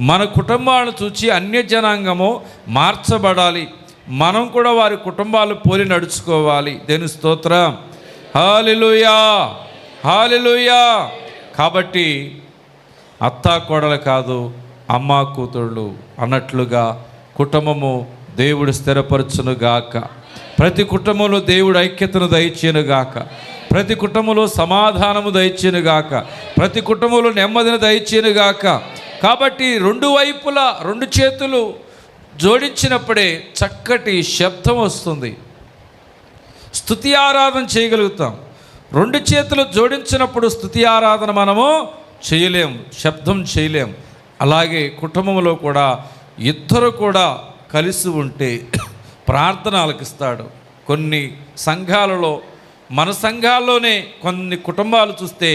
మన కుటుంబాలను చూసి అన్య జనాంగము మార్చబడాలి. మనం కూడా వారి కుటుంబాలు పోలి నడుచుకోవాలి. దేవుని స్తోత్రం. హల్లెలూయా, హల్లెలూయా. కాబట్టి అత్తా కోడలు కాదు, అమ్మ కూతుళ్ళు అన్నట్లుగా కుటుంబము దేవుడు స్థిరపరచునుగాక. ప్రతి కుటుంబంలో దేవుడు ఐక్యతను దయచేయునుగాక. ప్రతి కుటుంబంలో సమాధానము దయచేయునుగాక. ప్రతి కుటుంబంలో నెమ్మదిని దయచేయునుగాక. కాబట్టి రెండు వైపులా రెండు చేతులు జోడించినప్పుడే చక్కటి శబ్దం వస్తుంది, స్తుతి ఆరాధన చేయగలుగుతాం. రెండు చేతులు జోడించినప్పుడు స్తుతి ఆరాధన మనము చేయలేం, శబ్దం చేయలేం. అలాగే కుటుంబంలో కూడా ఇద్దరు కూడా కలిసి ఉంటే ప్రార్థన ఆలకిస్తాడు. కొన్ని సంఘాలలో, మన సంఘాల్లోనే కొన్ని కుటుంబాలు చూస్తే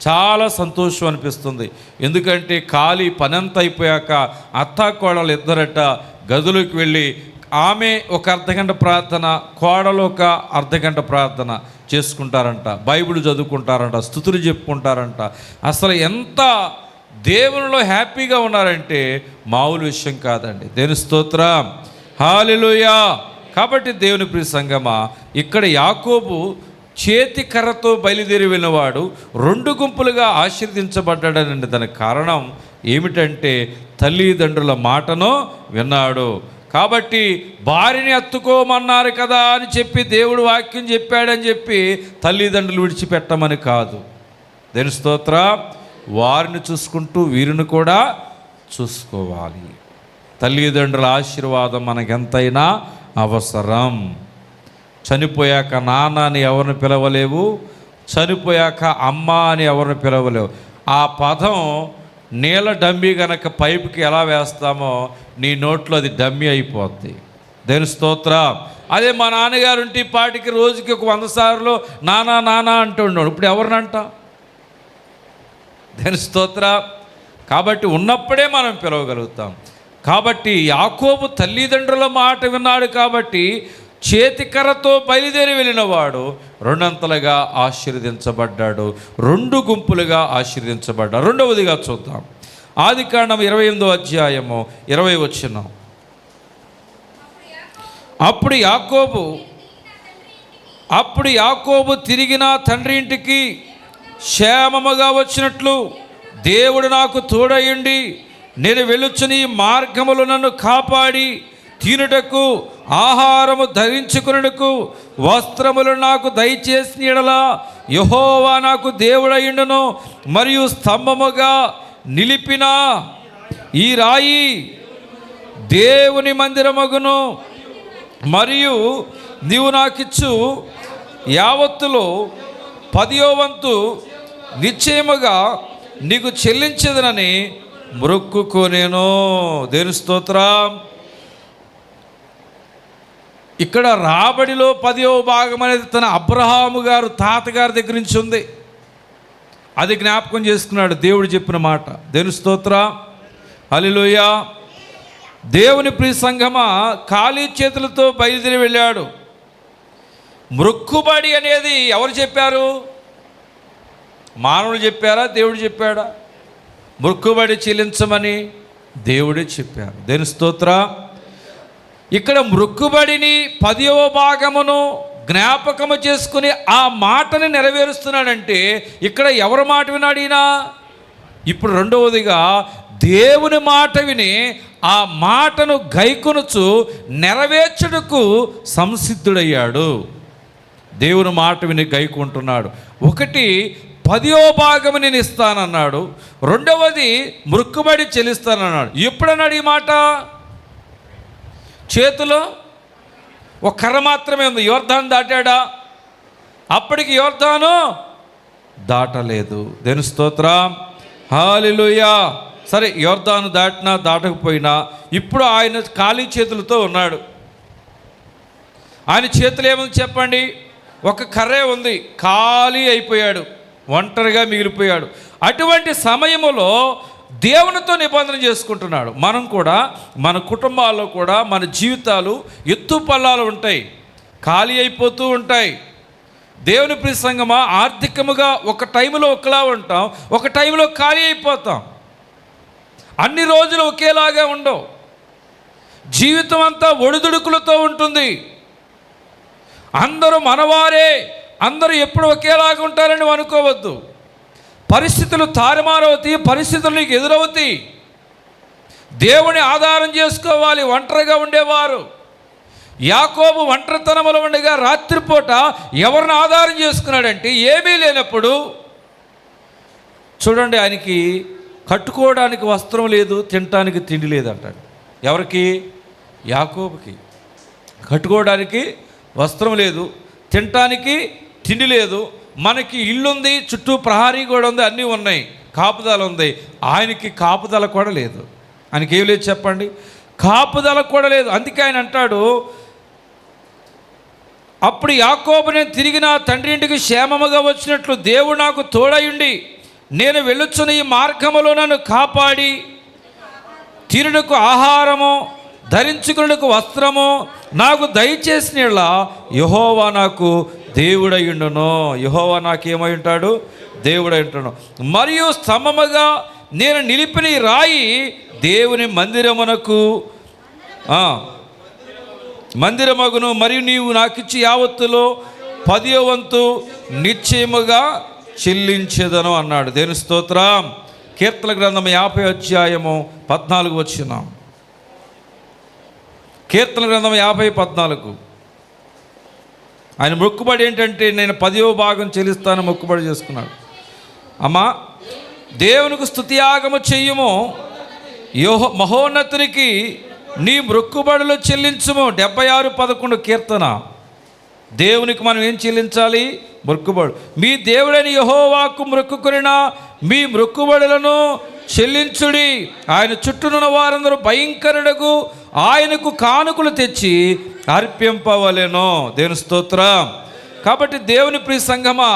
చాలా సంతోషం అనిపిస్తుంది. ఎందుకంటే ఖాళీ పనంతా అయిపోయాక అత్తా కోడలు ఇద్దరట గదులకు వెళ్ళి ఆమె ఒక అర్ధగంట ప్రార్థన, కోడలు ఒక అర్ధగంట ప్రార్థన చేసుకుంటారంట, బైబిల్ చదువుకుంటారంట, స్తుతులు చెప్పుకుంటారంట. అసలు ఎంత దేవునిలో హ్యాపీగా ఉన్నారంటే మామూలు విషయం కాదండి. దేవుని స్తోత్రం, హల్లెలూయా. కాబట్టి దేవుని ప్రియ సంగమా, ఇక్కడ యాకోబు చేతి కర్రతో బయలుదేరి వెళ్ళినవాడు రెండు గుంపులుగా ఆశీర్వదించబడ్డాడనండి. దానికి కారణం ఏమిటంటే తల్లిదండ్రుల మాటను విన్నాడు. కాబట్టి భార్యని ఎత్తుకోమన్నారు కదా అని చెప్పి దేవుడు వాక్యం చెప్పాడని చెప్పి తల్లిదండ్రులు విడిచిపెట్టమని కాదు. దేవుని స్తోత్రం. వారిని చూసుకుంటూ వీరిని కూడా చూసుకోవాలి. తల్లిదండ్రుల ఆశీర్వాదం మనకెంతైనా అవసరం. చనిపోయాక నాన్న అని ఎవరిని పిలవలేవు, చనిపోయాక అమ్మ అని ఎవరిని పిలవలేవు. ఆ పదం నీళ్ళ డమ్మీ గనక పైపుకి ఎలా వేస్తామో నీ నోట్లో అది డమ్మీ అయిపోద్ది. దేవుని స్తోత్రం. అదే మా నాన్నగారు ఉంటే పాటికి రోజుకి ఒక 100 సార్లు నానా నానా అంటున్నాడు. ఇప్పుడు ఎవరినంట? దేవుని స్తోత్రం. కాబట్టి ఉన్నప్పుడే మనం పిలవగలుగుతాం. కాబట్టి యాకోబు తల్లిదండ్రుల మాట విన్నాడు కాబట్టి చేతికర్రతో బయలుదేరి వెళ్ళినవాడు రెండంతలుగా ఆశీర్వదించబడ్డాడు, రెండు గుంపులుగా ఆశీర్వదించబడ్డాడు. రెండవదిగా చూద్దాం, ఆదికాండం 28వ అధ్యాయము 20వ వచనం. అప్పుడు యాకోబు తిరిగిన తండ్రి ఇంటికి క్షేమముగా వచ్చినట్లు దేవుడు నాకు తోడయుండి నేను వెళ్ళుచుని మార్గములు నన్ను కాపాడి తినుటకు ఆహారము ధరించుకున్నటకు వస్త్రములు నాకు దయచేసిన యెడల యెహోవా నాకు దేవుడయుండును, మరియు స్తంభముగా నిలిపిన ఈ రాయి దేవుని మందిరమగును, మరియు నీవు నాకిచ్చు యావత్తులో 10వ వంతు నిశ్చయముగా నీకు చెల్లించదనని మొక్కుకొనేను. దేవుని స్తోత్రం. ఇక్కడ రాబడిలో 10వ భాగం అనేది తన అబ్రహాము గారు తాతగారి దగ్గర నుంచి ఉంది. అది జ్ఞాపకం చేసుకున్నాడు దేవుడు చెప్పిన మాట. దేవుని స్తోత్రం, హల్లెలూయా. దేవుని ప్రియ సంఘమా, ఖాళీ చేతులతో బయలుదేరి వెళ్ళాడు. మొక్కుబడి అనేది ఎవరు చెప్పారు? మానవులు చెప్పారా, దేవుడు చెప్పాడా? మొక్కుబడి చెల్లించమని దేవుడే చెప్పారు. దేవుని స్తోత్రం. ఇక్కడ మొక్కుబడిని 10వ భాగమును జ్ఞాపకము చేసుకుని ఆ మాటని నెరవేరుస్తున్నాడంటే ఇక్కడ ఎవరి మాట విన్నాడు ఈయన? ఇప్పుడు రెండవదిగా దేవుని మాట విని ఆ మాటను గైకొనుచు నెరవేర్చుటకు సంసిద్ధుడయ్యాడు. దేవుని మాట విని గైకుంటున్నాడు. ఒకటి 10వ భాగము నేను ఇస్తానన్నాడు, రెండవది మొక్కుబడి చెల్లిస్తానన్నాడు. ఎప్పుడన్నాడు ఈ మాట? చేతిలో ఒక కర్ర మాత్రమే ఉంది. యోర్దాను దాటాడా? అప్పటికి యోర్దాను దాటలేదు. దేవుని స్తోత్రం, హల్లెలూయా. సరే, యోర్దాను దాటినా దాటకపోయినా ఇప్పుడు ఆయన ఖాళీ చేతులతో ఉన్నాడు. ఆయన చేతులు ఏముంది చెప్పండి? ఒక కర్రే ఉంది. ఖాళీ అయిపోయాడు, ఒంటరిగా మిగిలిపోయాడు. అటువంటి సమయంలో దేవునితో నిబంధన చేసుకుంటున్నాడు. మనం కూడా మన కుటుంబాల్లో కూడా మన జీవితాలు ఎత్తు పల్లాలు ఉంటాయి, ఖాళీ అయిపోతూ ఉంటాయి. దేవుని ప్రియ సంగమా, ఆర్థికముగా ఒక టైంలో ఒకలా ఉంటాం, ఒక టైంలో ఖాళీ అయిపోతాం. అన్ని రోజులు ఒకేలాగా ఉండవు. జీవితం అంతా ఒడిదుడుకులతో ఉంటుంది. అందరూ మనవారే, అందరూ ఎప్పుడు ఒకేలాగా ఉంటారని అనుకోవద్దు. పరిస్థితులు తారుమారవుతాయి, పరిస్థితులు నీకు ఎదురవుతాయి. దేవుని ఆధారం చేసుకోవాలి. ఒంటరిగా ఉండేవారు, యాకోబు ఒంటరితనములో ఉండగా రాత్రిపూట ఎవరిని ఆధారం చేసుకున్నాడంటే ఏమీ లేనప్పుడు, చూడండి, ఆయనకి కట్టుకోవడానికి వస్త్రం లేదు, తినడానికి తిండి లేదంటాడు. ఎవరికి? యాకోబుకి. కట్టుకోవడానికి వస్త్రం లేదు, తినటానికి తిండి లేదు. మనకి ఇల్లుంది, చుట్టూ ప్రహారీ కూడా ఉంది, అన్నీ ఉన్నాయి, కాపుదల ఉంది. ఆయనకి కాపుదల కూడా లేదు. ఆయనకి ఏం లేదు చెప్పండి? కాపుదల కూడా లేదు. అందుకే ఆయన అంటాడు, అప్పుడు యాకోబు, నేను తిరిగి నా తండ్రి ఇంటికి క్షేమముగా వచ్చినట్లు దేవుడు నాకు తోడయుండి నేను వెళ్ళొచ్చున్న ఈ మార్గములో నన్ను కాపాడి తినుటకు ఆహారము, ధరించుకున్నకు వస్త్రము నాకు దయచేసిన యెహోవా నాకు దేవుడయుండును. యెహోవా నాకేమై ఉంటాడు? దేవుడై ఉంటాడు. మరియు స్తంభముగా నేను నిలిపిన ఈ రాయి దేవుని మందిరమగును. మరియు నీవు నాకిచ్చి యావత్తులో 10వ వంతు నిశ్చయముగా చెల్లించేదను అన్నాడు. దేవుని స్తోత్రం. కీర్తన గ్రంథం 50 అధ్యాయము 14 వచనం. కీర్తన గ్రంథం 50:14. ఆయన మొక్కుబడి ఏంటంటే, నేను 10వ భాగం చెల్లిస్తాను మొక్కుబడి చేసుకున్నాడు. అమ్మా, దేవునికి స్తుతియాగము చెయ్యము, మహోన్నతునికి నీ మొక్కుబడులు చెల్లించుము. 76:11 కీర్తన. దేవునికి మనం ఏం చెల్లించాలి? మొక్కుబడు. మీ దేవుడైన యెహోవాకు మొక్కుకొనిన మీ మొక్కుబడులను చెల్లించుడి. ఆయన చుట్టూనున్న వారందరూ భయంకరుడకు ఆయనకు కానుకలు తెచ్చి అర్పింపవలెను. దేవుని స్తోత్రం. కాబట్టి దేవుని ప్రియ సంగమా,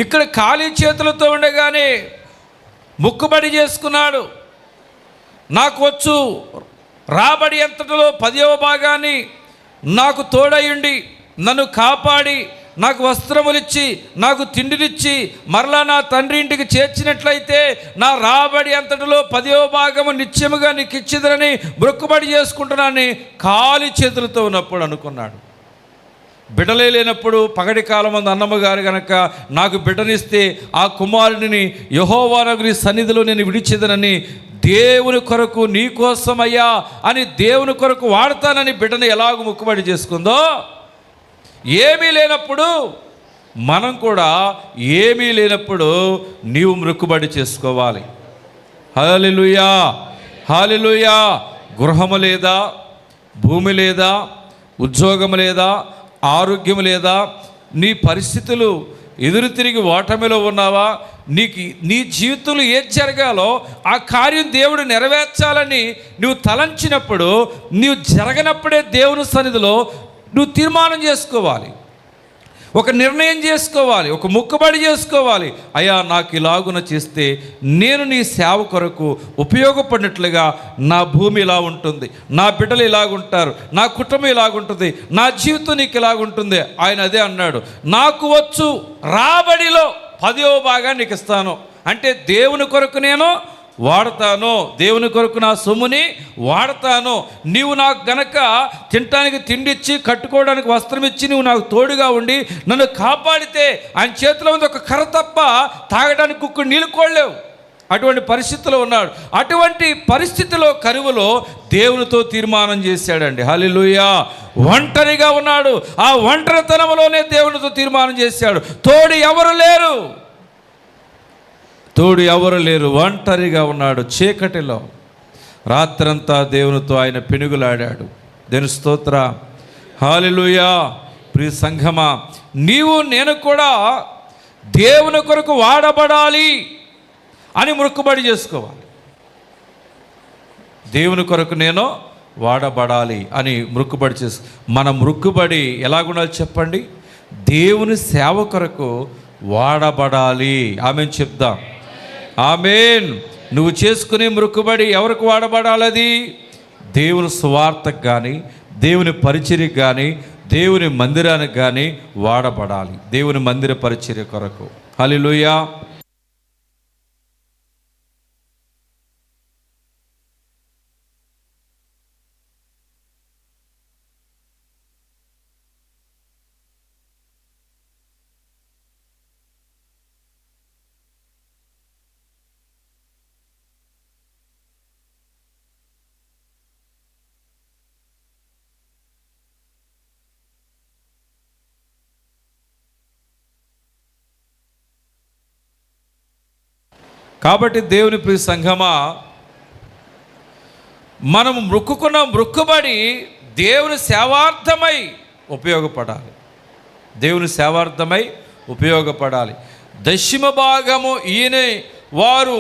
ఇక్కడ ఖాళీ చేతులతో ఉండగానే మొక్కుబడి చేసుకున్నాడు. నాకు వచ్చు రాబడి ఎంతటిలో 10వ భాగాన్ని నాకు తోడయుండి నన్ను కాపాడి నాకు వస్త్రములిచ్చి నాకు తిండినిచ్చి మరలా నా తండ్రి ఇంటికి చేర్చినట్లయితే నా రాబడి అంతటిలో 10వ భాగము నిత్యముగా నీకు ఇచ్చిదరని మొక్కుబడి చేసుకుంటున్నానని ఖాళీ చేతులతో ఉన్నప్పుడు అనుకున్నాడు. బిడ్డలే లేనప్పుడు పగటి కాలం మంది అన్నమ్మగారు కనుక నాకు బిడ్డనిస్తే ఆ కుమారుడిని యెహోవా నగుని సన్నిధిలో నేను విడిచేదనని దేవుని కొరకు నీ కోసమయ్యా అని దేవుని కొరకు వాడతానని బిడ్డను ఎలాగ మొక్కుబడి చేసుకుందో, ఏమీ లేనప్పుడు మనం కూడా ఏమీ లేనప్పుడు నీవు మొక్కుబడి చేసుకోవాలి. హల్లెలూయా, హల్లెలూయా. గృహము లేదా, భూమి లేదా, ఉద్యోగం లేదా, ఆరోగ్యం లేదా, నీ పరిస్థితులు ఎదురు తిరిగి ఓటమిలో ఉన్నావా, నీకు నీ జీవితంలో ఏది జరగాలో ఆ కార్యం దేవుడు నెరవేర్చాలని నువ్వు తలంచినప్పుడు, నీవు జరగనప్పుడే దేవుని సన్నిధిలో నువ్వు తీర్మానం చేసుకోవాలి, ఒక నిర్ణయం చేసుకోవాలి, ఒక మొక్కుబడి చేసుకోవాలి. అయ్యా, నాకు ఇలాగున చేస్తే నేను నీ సేవ కొరకు ఉపయోగపడినట్లుగా నా భూమి ఇలా ఉంటుంది, నా బిడ్డలు ఇలాగుంటారు, నా కుటుంబం ఇలాగుంటుంది, నా జీవితం నీకు ఇలాగుంటుంది. ఆయన అదే అన్నాడు, నాకు వచ్చు రాబడిలో 10వ భాగాన్ని నీకు ఇస్తాను. అంటే దేవుని కొరకు నేను వాడతాను, దేవుని కొరకు నా సొమ్ముని వాడతాను. నీవు నాకు గనక తినటానికి తిండిచ్చి కట్టుకోవడానికి వస్త్రం ఇచ్చి నువ్వు నాకు తోడుగా ఉండి నన్ను కాపాడితే ఆయన చేతిలో ఉంది ఒక కర్ర తప్ప తాగడానికి కుక్కుడు నీళ్ళు కోడలేవు. అటువంటి పరిస్థితిలో ఉన్నాడు. అటువంటి పరిస్థితిలో కరువులో దేవునితో తీర్మానం చేశాడండి. హల్లెలూయా. ఒంటరిగా ఉన్నాడు. ఆ ఒంటరితనంలోనే దేవునితో తీర్మానం చేశాడు. తోడు ఎవరు లేరు, ఒంటరిగా ఉన్నాడు. చీకటిలో రాత్రంతా దేవునితో ఆయన పెనుగులాడాడు. దేవుని స్తోత్ర. హల్లెలూయా. ప్రియ సంఘమా, నీవు నేను కూడా దేవుని కొరకు వాడబడాలి అని మొక్కుబడి చేసుకోవాలి. దేవుని కొరకు నేను వాడబడాలి అని మొక్కుబడి మన మొక్కుబడి ఎలాగుండాలి చెప్పండి? దేవుని సేవ కొరకు వాడబడాలి. ఆమేన్ చెప్దాం. ఆమేన్. నువ్వు చేసుకునే మొక్కుబడి ఎవరికి వాడబడాలి? అది దేవుని సువార్తకు కానీ, దేవుని పరిచర్యకు కానీ, దేవుని మందిరానికి కానీ వాడబడాలి, దేవుని మందిర పరిచర్య కొరకు. హల్లెలూయా. కాబట్టి దేవుని ప్రియ సంఘమా, మనం మొక్కుకున్న మొక్కుబడి దేవుని సేవార్థమై ఉపయోగపడాలి, దేవుని సేవార్థమై ఉపయోగపడాలి. దశమ భాగము ఈయన వారు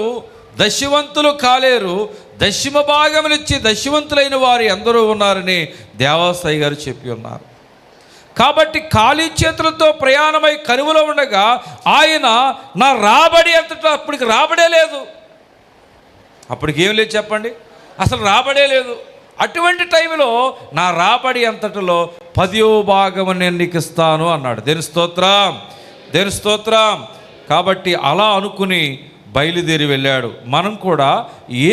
దశవంతులు కాలేరు, దశమ భాగమునిచ్చి దశవంతులైన వారు ఎందరో ఉన్నారని దేవాసాయి గారు చెప్పి ఉన్నారు. కాబట్టి ఖాళీ చేతులతో ప్రయాణమై కరువులో ఉండగా ఆయన నా రాబడి అంతటా, అప్పటికి రాబడే లేదు, అప్పటికి ఏం లేదు చెప్పండి, అసలు రాబడే లేదు. అటువంటి టైంలో నా రాబడి అంతటిలో 10వ భాగం నేను నీకు ఇస్తాను అన్నాడు. దేని స్తోత్రం, దేని స్తోత్రం. కాబట్టి అలా అనుకుని బయలుదేరి వెళ్ళాడు. మనం కూడా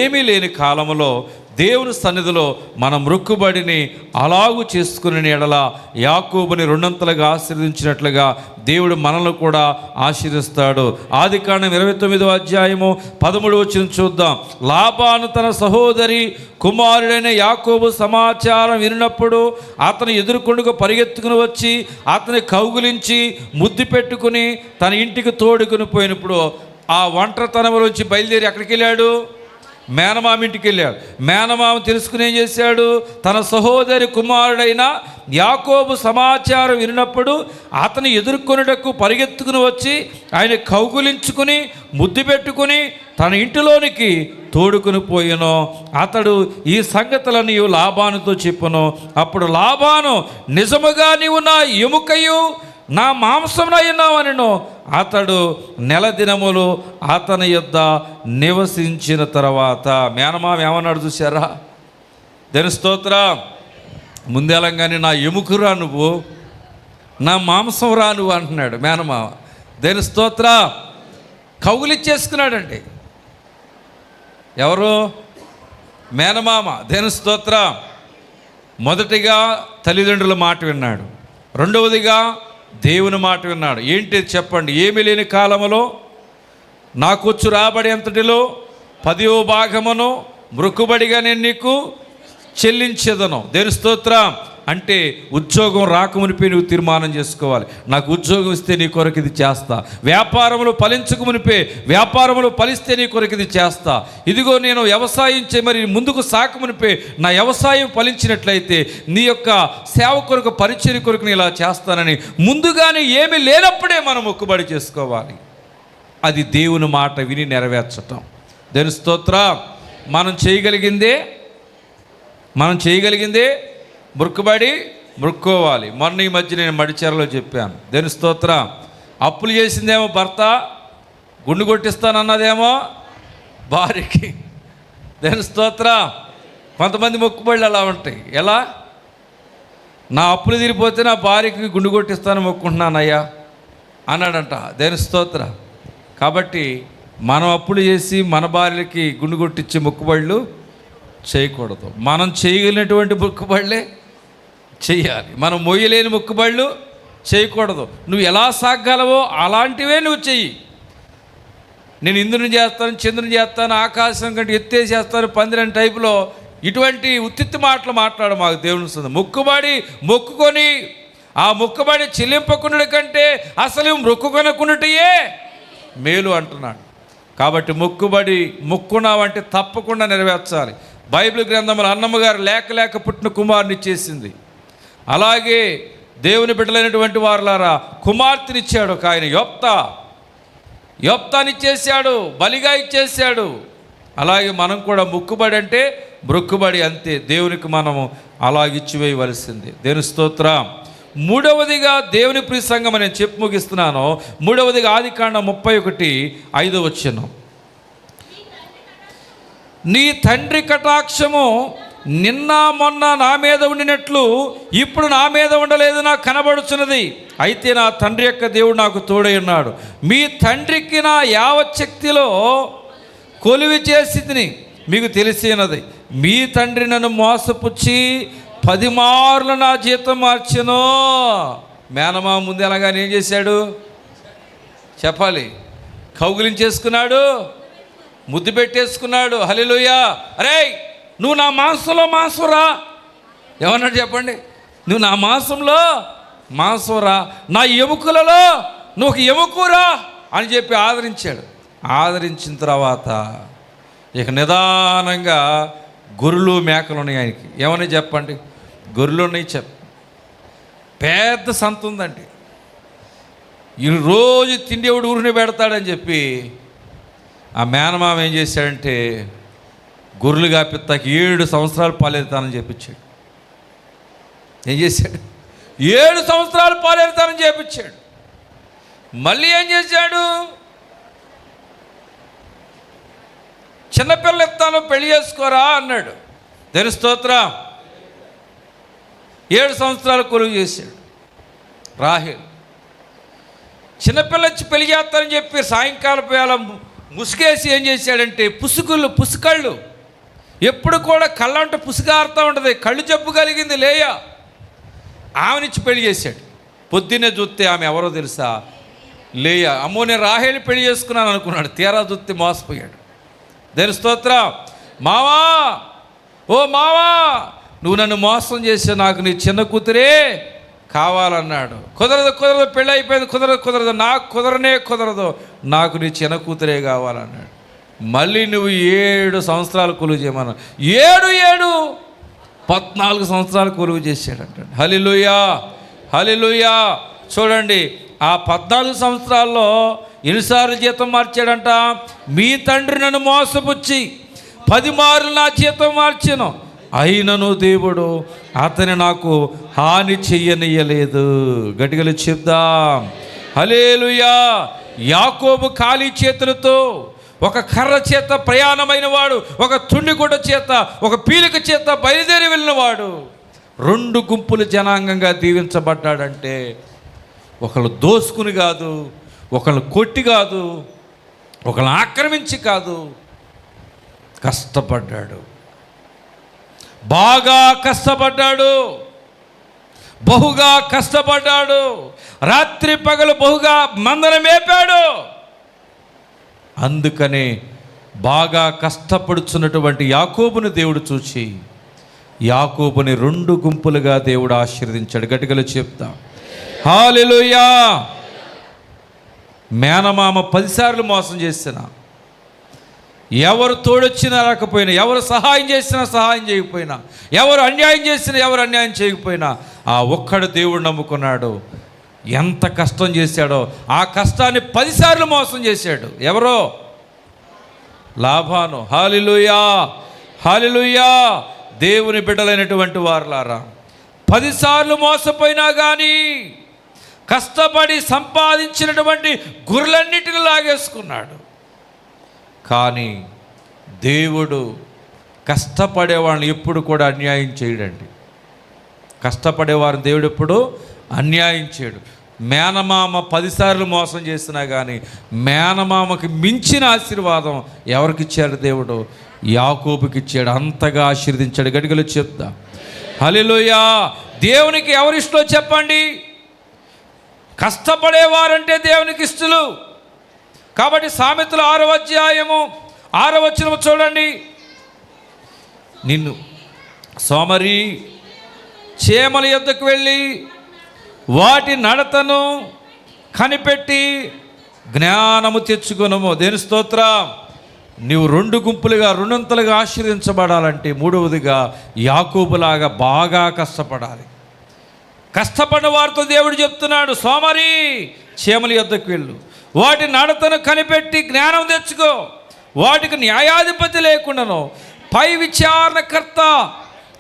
ఏమీ లేని కాలంలో దేవుని సన్నిధిలో మన మొక్కుబడిని అలాగూ చేసుకుని ఎడల యాకోబుని 2 ఆశీర్వదించినట్లుగా దేవుడు మనల్ని కూడా ఆశీర్వదిస్తాడు. ఆదికాండం 29వ అధ్యాయము 13వ వచనం చూద్దాం. లాబాను తన సహోదరి కుమారుడైన యాకోబు సమాచారం వినినప్పుడు అతను ఎదుర్కొండుకు పరిగెత్తుకుని వచ్చి అతని కౌగులించి ముద్దు పెట్టుకుని తన ఇంటికి తోడుకుని పోయినప్పుడు ఆ ఒంటరితనంలోంచి బయలుదేరి ఎక్కడికి వెళ్ళాడు? మేనమామ ఇంటికి వెళ్ళాడు. మేనమామ తెలుసుకుని ఏం చేశాడు? తన సహోదరి కుమారుడైన యాకోబు సమాచారం వినినప్పుడు అతను ఎదుర్కొనుటకు పరిగెత్తుకుని వచ్చి ఆయన కౌగులించుకుని ముద్దు పెట్టుకుని తన ఇంటిలోనికి తోడుకుని పోయెను. అతడు ఈ సంగతులను లాబానుతో చెప్పును. అప్పుడు లాబాను, నిజముగా నీవు నా ఎముకయు నా మాంసమునయ్యున్నావనెను. అతడు 1 నెల దినములు అతని యొద్ద నివసించిన తర్వాత మేనమామ ఏమన్నాడు చూసారా? దేని స్తోత్రం. ముందెలంగానే నా ఎముకరా నువ్వు, నా మాంసం రా నువ్వు అంటున్నాడు మేనమామ. దేని స్తోత్రం. కౌగులిచ్చేసుకున్నాడండి. ఎవరు? మేనమామ. దేని స్తోత్రం. మొదటిగా తల్లిదండ్రుల మాట విన్నాడు, రెండవదిగా దేవుని మాట విన్నాడు. ఏంటి చెప్పండి? ఏమీ లేని కాలములో నాకొచ్చు రాబడి ఎంతటిలో 10వ భాగమును మొక్కుబడిగా నేను నీకు చెల్లించేదను. దేని స్తోత్రం. అంటే ఉద్యోగం రాకమునిపే నువ్వు తీర్మానం చేసుకోవాలి, నాకు ఉద్యోగం ఇస్తే నీ కొరకు ఇది చేస్తా. వ్యాపారంలో ఫలించకమునిపే, వ్యాపారంలో ఫలిస్తే నీ కొరకు ఇది చేస్తా. ఇదిగో నేను వ్యవసాయం మరి ముందుకు సాకమునిపే నా వ్యవసాయం ఫలించినట్లయితే నీ యొక్క సేవ కొరకు పరిచర్య కొరకు నేను ఇలా చేస్తానని ముందుగానే ఏమీ లేనప్పుడే మనం మొక్కుబడి చేసుకోవాలి. అది దేవుని మాట విని నెరవేర్చటం. దేని స్తోత్రం. మనం చేయగలిగిందే మొక్కుబడి మొక్కుకోవాలి. మొన్న ఈ మధ్య నేను మడిచెరలో చెప్పాను. దేని స్తోత్రం. అప్పులు చేసిందేమో భర్త, గుండు కొట్టిస్తానన్నదేమో భార్యకి. దేని స్తోత్రం. కొంతమంది మొక్కుబడులు అలా ఉంటాయి. ఎలా? నా అప్పులు తీరిపోతే నా భార్యకి గుండు కొట్టిస్తాను మొక్కుంటున్నానయ్యా అన్నాడంట. దేని స్తోత్రం. కాబట్టి మనం అప్పులు చేసి మన భార్యలకి గుండు కొట్టించే మొక్కుబడులు చేయకూడదు. మనం చేయగలిగినటువంటి మొక్కుబడులే చెయ్యాలి. మనం మోయలేని మొక్కుబడులు చేయకూడదు. నువ్వు ఎలా సాగలవో అలాంటివే నువ్వు చెయ్యి. నేను ఇంద్రుని చేస్తాను, చంద్రుని చేస్తాను, ఆకాశం కంటే ఎత్తేసేస్తాను, పందిరని టైపులో ఇటువంటి ఉత్తిత్తి మాటలు మాట్లాడు మాకు దేవుని వస్తుంది. మొక్కుబడి మొక్కుకొని ఆ మొక్కుబడి చెల్లింపకునుడి కంటే అసలు మొక్కుకొనకునుటయే మేలు అంటున్నాడు. కాబట్టి మొక్కుబడి మొక్కున్నావంటే తప్పకుండా నెరవేర్చాలి. బైబిల్ గ్రంథంలో అన్నమ్మ గారు లేక పుట్టిన కుమారుని ఇచ్చేసింది. అలాగే దేవుని బిడ్డలైనటువంటి వారులారా కుమార్తెనిచ్చాడు ఒక ఆయన. యోప్తానిచ్చేసాడు, బలిగా ఇచ్చేసాడు. అలాగే మనం కూడా మొక్కుబడి అంటే మొక్కుబడి అంతే, దేవునికి మనము అలాగిచ్చివేయవలసింది. దేవుని స్తోత్రం. మూడవదిగా దేవుని ప్రియ సంఘం నేను చెప్పి ముగిస్తున్నాను. మూడవదిగా ఆదికాండం 31:5 నీ తండ్రి కటాక్షము నిన్న మొన్న నా మీద ఉండినట్లు ఇప్పుడు నా మీద ఉండలేదు నాకు కనబడుచున్నది. అయితే నా తండ్రి యొక్క దేవుడు నాకు తోడై ఉన్నాడు. మీ తండ్రికి నా యావచ్చక్తిలో కొలివి చేసి తిని మీకు తెలిసినది. మీ తండ్రి నన్ను మోసపుచ్చి 10 మార్లు నా జీతం మార్చెను. మేనమా ముందు ఎలాగానే ఏం చేశాడు చెప్పాలి? కౌగిలించేసుకున్నాడు, ముద్దు పెట్టేసుకున్నాడు. హల్లెలూయా. అరే నువ్వు నా మాంసంలో మాంసంరా, ఏమన్నాడు చెప్పండి? నువ్వు నా మాంసంలో మాంసంరా, నా ఎముకలలో నువ్వు ఒక ఎముకరా అని చెప్పి ఆదరించాడు. ఆదరించిన తర్వాత ఇక నిదానంగా గొర్రెలు మేకలు ఉన్నాయి ఆయనకి. ఏమని చెప్పండి? గొర్రెలు ఉన్నాయి పెద్ద సంత ఉందండి. ఈ రోజు తిండి ఎవడు ఊరిని పెడతాడని చెప్పి ఆ మేనమామ ఏం చేశాడంటే గొర్రెలు కాపిస్తాకి 7 సంవత్సరాలు పాలేరుతానని చెప్పించాడు. ఏం చేశాడు? 7 సంవత్సరాలు పాలేరుతానని చెప్పించాడు. మళ్ళీ ఏం చేశాడు? చిన్నపిల్లలు ఇస్తాను పెళ్లి చేసుకోరా అన్నాడు. దేని స్తోత్రం. 7 సంవత్సరాలు కొలువు చేశాడు. రాహేలు చిన్నపిల్ల వచ్చి పెళ్లి చేస్తానని చెప్పి సాయంకాలం వేళ ముసుగేసి ఏం చేశాడంటే పుసుకళ్ళు ఎప్పుడు కూడా కళ్ళంటే పుసుగారుతూ ఉంటుంది. కళ్ళు జబ్బు కలిగింది లేయా, ఆమెనిచ్చి పెళ్లి చేశాడు. పొద్దున్నే చూస్తే ఆమె ఎవరో తెలుసా? లేయా. అమ్మో నేను రాహేలు పెళ్లి చేసుకున్నాను అనుకున్నాడు. తీరా చూస్తే మోసపోయాడు. దేని స్తోత్రం. మావా, ఓ మావా, నువ్వు నన్ను మోసం చేసే నాకు నీ చిన్న కూతురే కావాలన్నాడు. కుదరదు పెళ్ళి అయిపోయింది, కుదరదు నాకు కుదరదు, నాకు నీ చిన్న కూతురే కావాలన్నాడు. మళ్ళీ నువ్వు 7 సంవత్సరాలు కొలువు చేయమన్నావు. 14 సంవత్సరాలు కొలువు చేశాడంటాడు. హల్లెలూయా. చూడండి, ఆ 14 సంవత్సరాల్లో ఎన్నిసార్లు జీతం మార్చాడంట? మీ తండ్రి నన్ను మోసపుచ్చి 10 మార్లు నా జీతం మార్చాను, అయినను దేవుడు అతని నాకు హాని చెయ్యనియ్యలేదు. గట్టిగా చెప్దాం హల్లెలూయా. యాకోబు ఖాళీ చేతులతో, ఒక కర్ర చేత ప్రయాణమైన వాడు, ఒక తుండిగుడ్డ చేత, ఒక పీలిక చేత బయలుదేరి వెళ్ళినవాడు 2 గుంపుల జనాంగంగా దీవించబడ్డాడంటే ఒకళ్ళు దోసుకుని కాదు, ఒకళ్ళు కొట్టి కాదు, ఒకళ్ళు ఆక్రమించి కాదు, కష్టపడ్డాడు. బాగా కష్టపడ్డాడు, బహుగా కష్టపడ్డాడు. రాత్రి పగలు బహుగా మందను మేపాడు. అందుకనే బాగా కష్టపడుచున్నటువంటి యాకోబుని దేవుడు చూసి యాకోబుని 2 గుంపులుగా దేవుడు ఆశీర్వదించాడు. గట్టిగా చెప్తాం హల్లెలూయా. మేనమామ 10 సార్లు మోసం చేసిన, ఎవరు తోడొచ్చినా రాకపోయినా, ఎవరు సహాయం చేసినా సహాయం చేయకపోయినా, ఎవరు అన్యాయం చేసినా ఎవరు అన్యాయం చేయకపోయినా ఆ ఒక్కడు దేవుడు నమ్ముకున్నాడు. ఎంత కష్టం చేశాడో ఆ కష్టాన్ని 10 సార్లు మోసం చేశాడు. ఎవరో? లాబాను. హల్లెలూయా. దేవుని బిడ్డలైనటువంటి వారులారా, 10 సార్లు మోసపోయినా కానీ కష్టపడి సంపాదించినటువంటి గుర్రెలన్నిటిని లాగేసుకున్నాడు. కానీ దేవుడు కష్టపడేవాళ్ళని ఎప్పుడు కూడా అన్యాయం చేయడండి. కష్టపడేవారిని దేవుడు ఎప్పుడు అన్యాయం చేయడు. మేనమామ 10 సార్లు మోసం చేసినా కానీ మేనమామకి మించిన ఆశీర్వాదం ఎవరికి ఇచ్చాడు? దేవుడు యాకోబుకి ఇచ్చాడు. అంతగా ఆశీర్వదించాడు. గట్టిగా చెప్తా హల్లెలూయా. దేవునికి ఎవరిష్టో చెప్పండి? కష్టపడేవారంటే దేవునికి ఇష్టలు. కాబట్టి సామెతలు 6వ అధ్యాయము 6వ వచనం చూడండి. నిన్ను సోమరి చేమల యొద్దకు వెళ్ళి వాటి నడతను కనిపెట్టి జ్ఞానము తెచ్చుకొనుము. దేని స్తోత్రం. నీవు 2 గుంపులుగా 2 అంతలుగా ఆశీర్వదించబడాలంటే 3వదిగా యాకోబులాగా బాగా కష్టపడాలి. కష్టపడిన వారితో దేవుడు చెప్తున్నాడు, సోమరి చేమల యొద్దకు వెళ్ళు, వాటి నడతను కనిపెట్టి జ్ఞానం తెచ్చుకో. వాటికి న్యాయాధిపతి లేకుండాను పై విచారణకర్త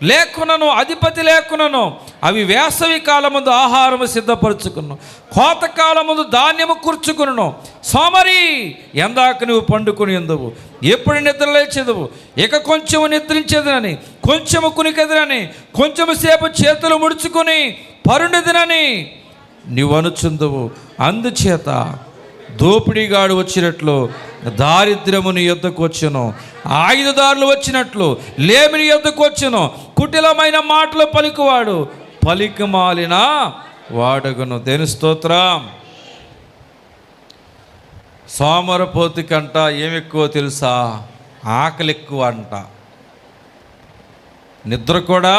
లేకునను అధిపతి లేకునను అవి వేసవి కాలముందు ఆహారము సిద్ధపరచుకును, కోతకాలముందు ధాన్యము కూర్చుకును. సోమరి, ఎందాక నువ్వు పండుకొని ఎందువు, ఎప్పుడు నిద్ర లేచెదవు? ఇక కొంచెము నిద్రించేదనని, కొంచెము కునికెదనని, కొంచెము సేపు చేతులు ముడుచుకొని పరుండెదనని నీవు అనుచుందువు. అందుచేత దోపిడీగాడు వచ్చినట్లు దారిద్ర్యము నీ యొద్దకు వచ్చును, ఆయుధదారులు వచ్చినట్లు లేమి నీ యొద్దకు వచ్చును. కుటిలమైన మాటలు పలికివాడు పలికిమాలిన వాడగును. దేని స్తోత్రం. సోమరపోతి కంట ఏమి ఎక్కువ తెలుసా? ఆకలి ఎక్కువ అంట, నిద్ర కూడా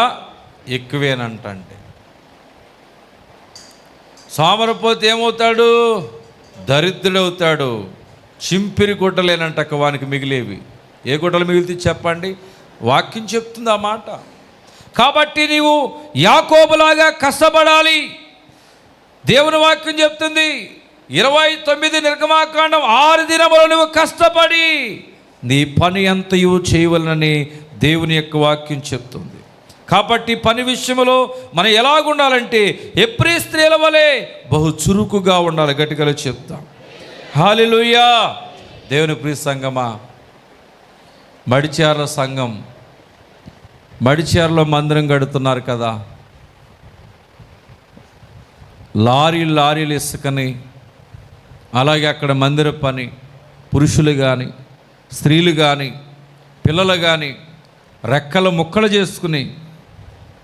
ఎక్కువేనంట. అంటే సోమరపోతి ఏమవుతాడు? దరిద్రుడవుతాడు. చింపిరి గుడ్డలేనంట వానికి మిగిలేవి. ఏ గుడ్డలు మిగిలితే చెప్పండి? వాక్యం చెప్తుంది ఆ మాట. కాబట్టి నీవు యాకోబులాగా కష్టపడాలి. దేవుని వాక్యం చెప్తుంది 29 నిర్గమాకాండం 6 దినములు నువ్వు కష్టపడి నీ పని అంతయు చేయవలనని దేవుని యొక్క వాక్యం చెప్తుంది. కాబట్టి పని విషయంలో మనం ఎలాగుండాలంటే ఎబ్రీ స్త్రీల వలె బహు చురుకుగా ఉండాలి. గట్టిగా చెప్తాం. హల్లెలూయా. దేవుని ప్రియ సంఘమా, మడిచేర్ల సంఘం మడిచేర్లో మందిరం కడుతున్నారు కదా. లారీలు ఇసుకని, అలాగే అక్కడ మందిర పని పురుషులు కానీ స్త్రీలు కానీ పిల్లలు కానీ రెక్కలు ముక్కలు చేసుకుని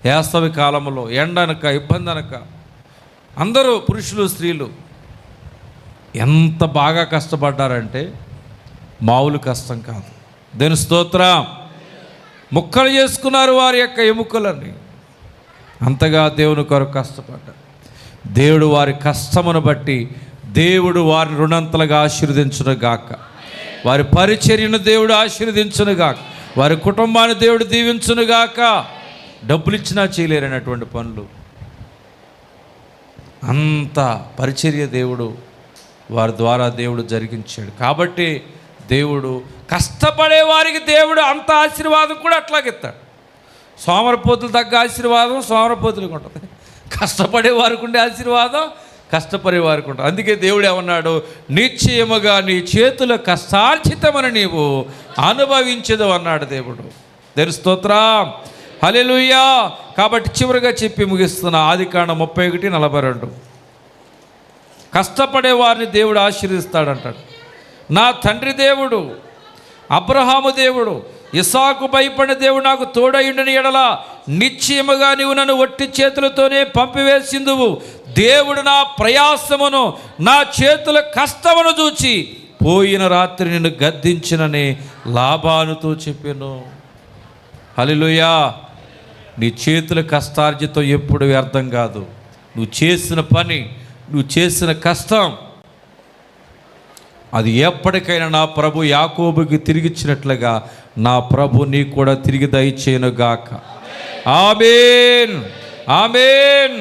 వేసవి కాలంలో ఎండనక ఇబ్బంది అనక అందరూ పురుషులు స్త్రీలు ఎంత బాగా కష్టపడ్డారంటే మామూలు కష్టం కాదు. దేని స్తోత్రం. ముక్కలు చేసుకున్నారు వారి యొక్క ఎముకలని. అంతగా దేవుని కొరకు కష్టపడ్డారు. దేవుడు వారి కష్టమును బట్టి దేవుడు వారిని రుణంతలుగా ఆశీర్వదించును గాక. వారి పరిచర్యను దేవుడు ఆశీర్వదించును గాక. వారి కుటుంబాన్ని దేవుడు దీవించును గాక. డబ్బులు ఇచ్చినా చేయలేరనేటువంటి పనులు, అంత పరిచర్య దేవుడు వారి ద్వారా దేవుడు జరిగించాడు. కాబట్టి దేవుడు కష్టపడే వారికి దేవుడు అంత ఆశీర్వాదం కూడా అట్లాగిస్తాడు. సోమరపోతులు తగ్గ ఆశీర్వాదం సోమరపోతులకు ఉంటుంది, కష్టపడే వారికి ఉండే ఆశీర్వాదం కష్టపడే వారికి ఉంటుంది. అందుకే దేవుడు ఏమన్నాడు? నిశ్చయముగా నీ చేతుల కష్టార్జితమని నీవు అనుభవించదు అన్నాడు దేవుడు. దేవుని స్తోత్రం. హల్లెలూయా. కాబట్టి చివరిగా చెప్పి ముగిస్తున్న ఆదికాండం 31:42. కష్టపడే వారిని దేవుడు ఆశీర్వదిస్తాడంటాడు. నా తండ్రి దేవుడు, అబ్రహాము దేవుడు, ఇస్సాకు భయపడిన దేవుడు నాకు తోడయుండని ఎడల నిశ్చయముగా నీవు నన్ను ఒట్టి చేతులతోనే పంపివేసిందువు. దేవుడు నా ప్రయాసమును నా చేతుల కష్టమును చూచి పోయిన రాత్రి నిన్ను గద్దించినని లాబానుతో చెప్పాను. హల్లెలూయా. నీ చేతుల కష్టార్జితం ఎప్పుడు వ్యర్థం కాదు. నువ్వు చేసిన పని, నువ్వు చేసిన కష్టం, అది ఎప్పటికైనా నా ప్రభు యాకోబుకి తిరిగిచ్చినట్లుగా నా ప్రభు నీకు కూడా తిరిగి దయచేయను గాక. ఆమేన్, ఆమేన్.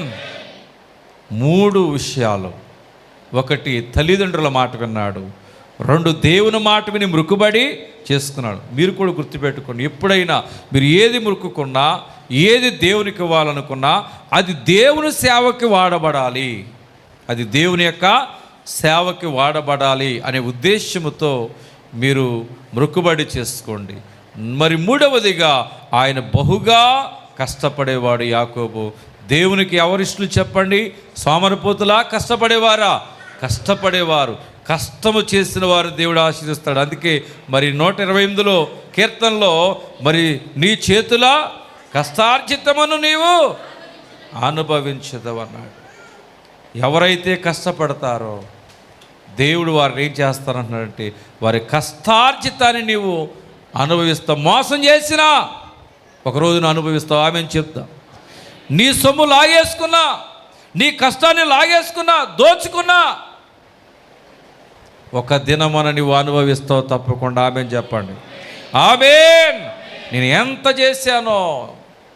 3 విషయాలు. 1, తల్లిదండ్రుల మాట విన్నాడు. 2, దేవుని మాట విని మృక్కుబడి చేసుకున్నాడు. మీరు కూడా గుర్తుపెట్టుకోండి, ఎప్పుడైనా మీరు ఏది మృక్కుకున్నా, ఏది దేవునికి ఇవ్వాలనుకున్నా అది దేవుని సేవకి వాడబడాలి. అది దేవుని యొక్క సేవకి వాడబడాలి అనే ఉద్దేశముతో మీరు మృక్కుబడి చేసుకోండి. మరి 3వదిగా ఆయన బహుగా కష్టపడేవాడు యాకోబు. దేవునికి ఎవరిష్టలు చెప్పండి? సోమరపోతులా కష్టపడేవారా? కష్టపడేవారు. కష్టము చేసిన వారు దేవుడు ఆశీర్వదిస్తాడు. అందుకే మరి 128 కీర్తనలో మరి నీ చేతుల కష్టార్జితమును నీవు అనుభవించదవన్నాడు. ఎవరైతే కష్టపడతారో దేవుడు వారిని ఏం చేస్తారంటున్నాడంటే వారి కష్టార్జితాన్ని నీవు అనుభవిస్తావు. మోసం చేసినా ఒకరోజు నువ్వు అనుభవిస్తావు. ఆమెను చెప్తా. నీ సొమ్ము లాగేసుకున్నా, నీ కష్టాన్ని లాగేసుకున్నా, దోచుకున్నా ఒక దినమున నువ్వు అనుభవిస్తావు తప్పకుండా. ఆమెను చెప్పండి. ఆమేన్. నేను ఎంత చేశానో,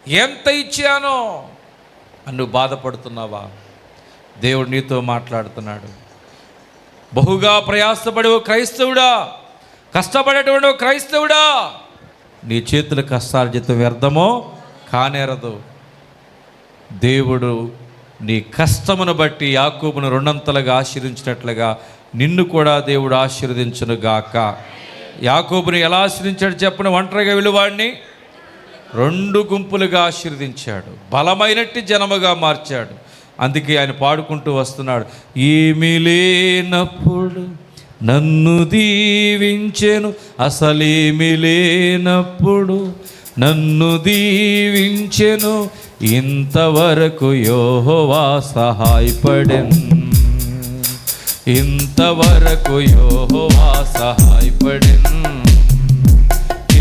ఎంత ఇచ్చానో అని నువ్వు బాధపడుతున్నావా? దేవుడు నీతో మాట్లాడుతున్నాడు. బహుగా ప్రయాసపడే ఓ క్రైస్తవుడా, కష్టపడేటువంటి ఓ క్రైస్తవుడా, నీ చేతుల కష్టార్జితం వ్యర్థమో కానేరదు. దేవుడు నీ కష్టమును బట్టి యాకోబును రెండంతలుగా ఆశీర్వదించినట్లుగా నిన్ను కూడా దేవుడు ఆశీర్వదించును గాక. యాకోబుని ఎలా ఆశీర్వదించాడు చెప్పని? ఒంటరిగా వెలువాడిని 2 గుంపులుగా ఆశీర్వదించాడు, బలమైనట్టి జనముగా మార్చాడు. అందుకే ఆయన పాడుకుంటూ వస్తున్నాడు, ఏమీ లేనప్పుడు నన్ను దీవించెను, అసలేమీ లేనప్పుడు నన్ను దీవించెను, ఇంతవరకు యెహోవా సహాయపడెను, ఇంతవరకు యెహోవా సహాయపడెను.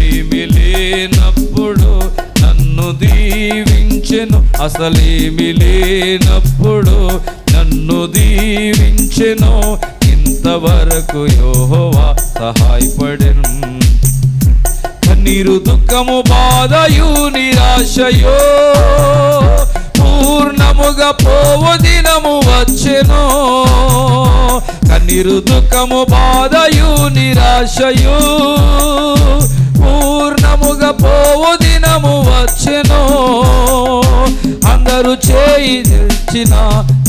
ఏమీ లేనప్పుడు నన్ను దీవించెను, అసలేమీ లేనప్పుడు నన్ను దీవించెను, ఇంతవరకు యెహోవా సహాయపడెను. కన్నీరు దుఃఖము బాధయు నిరాశయో పూర్ణముగా పోవు దినము వచ్చెను. కన్నీరు దుఃఖము బాధయు నిరాశయు పూర్ణముగా పోవు దినము వచ్చెను. అందరూ చేయి విడిచిన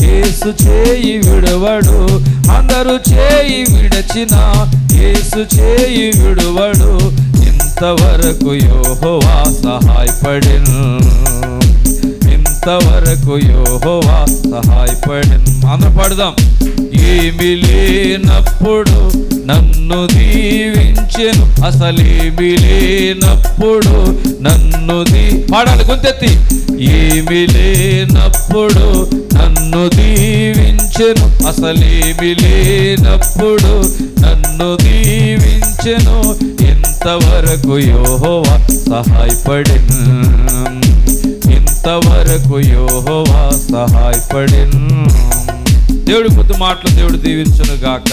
యేసు చేయి విడువడు, అందరూ చేయి విడచిన యేసు చేయి విడువడు, ఇంతవరకు యెహోవా సహాయపడెను, ఇంతవరకు యెహోవా సహాయపడెను. అందరూ పాడుదాం. ఏమీ లేనప్పుడు నన్ను దీవించెను, అసలేమీ లేనప్పుడు నన్ను పాడాలి గొంతెత్తి. ఏమీ లేనప్పుడు నన్ను దీవించెను, అసలేమీ లేనప్పుడు నన్ను దీవించెను, ఇంతవరకు యెహోవా సహాయపడెను, ఇంతవరకు యెహోవా సహాయపడెను. దేవుడి కొద్ది మాటలు దేవుడు దీవించును గాక.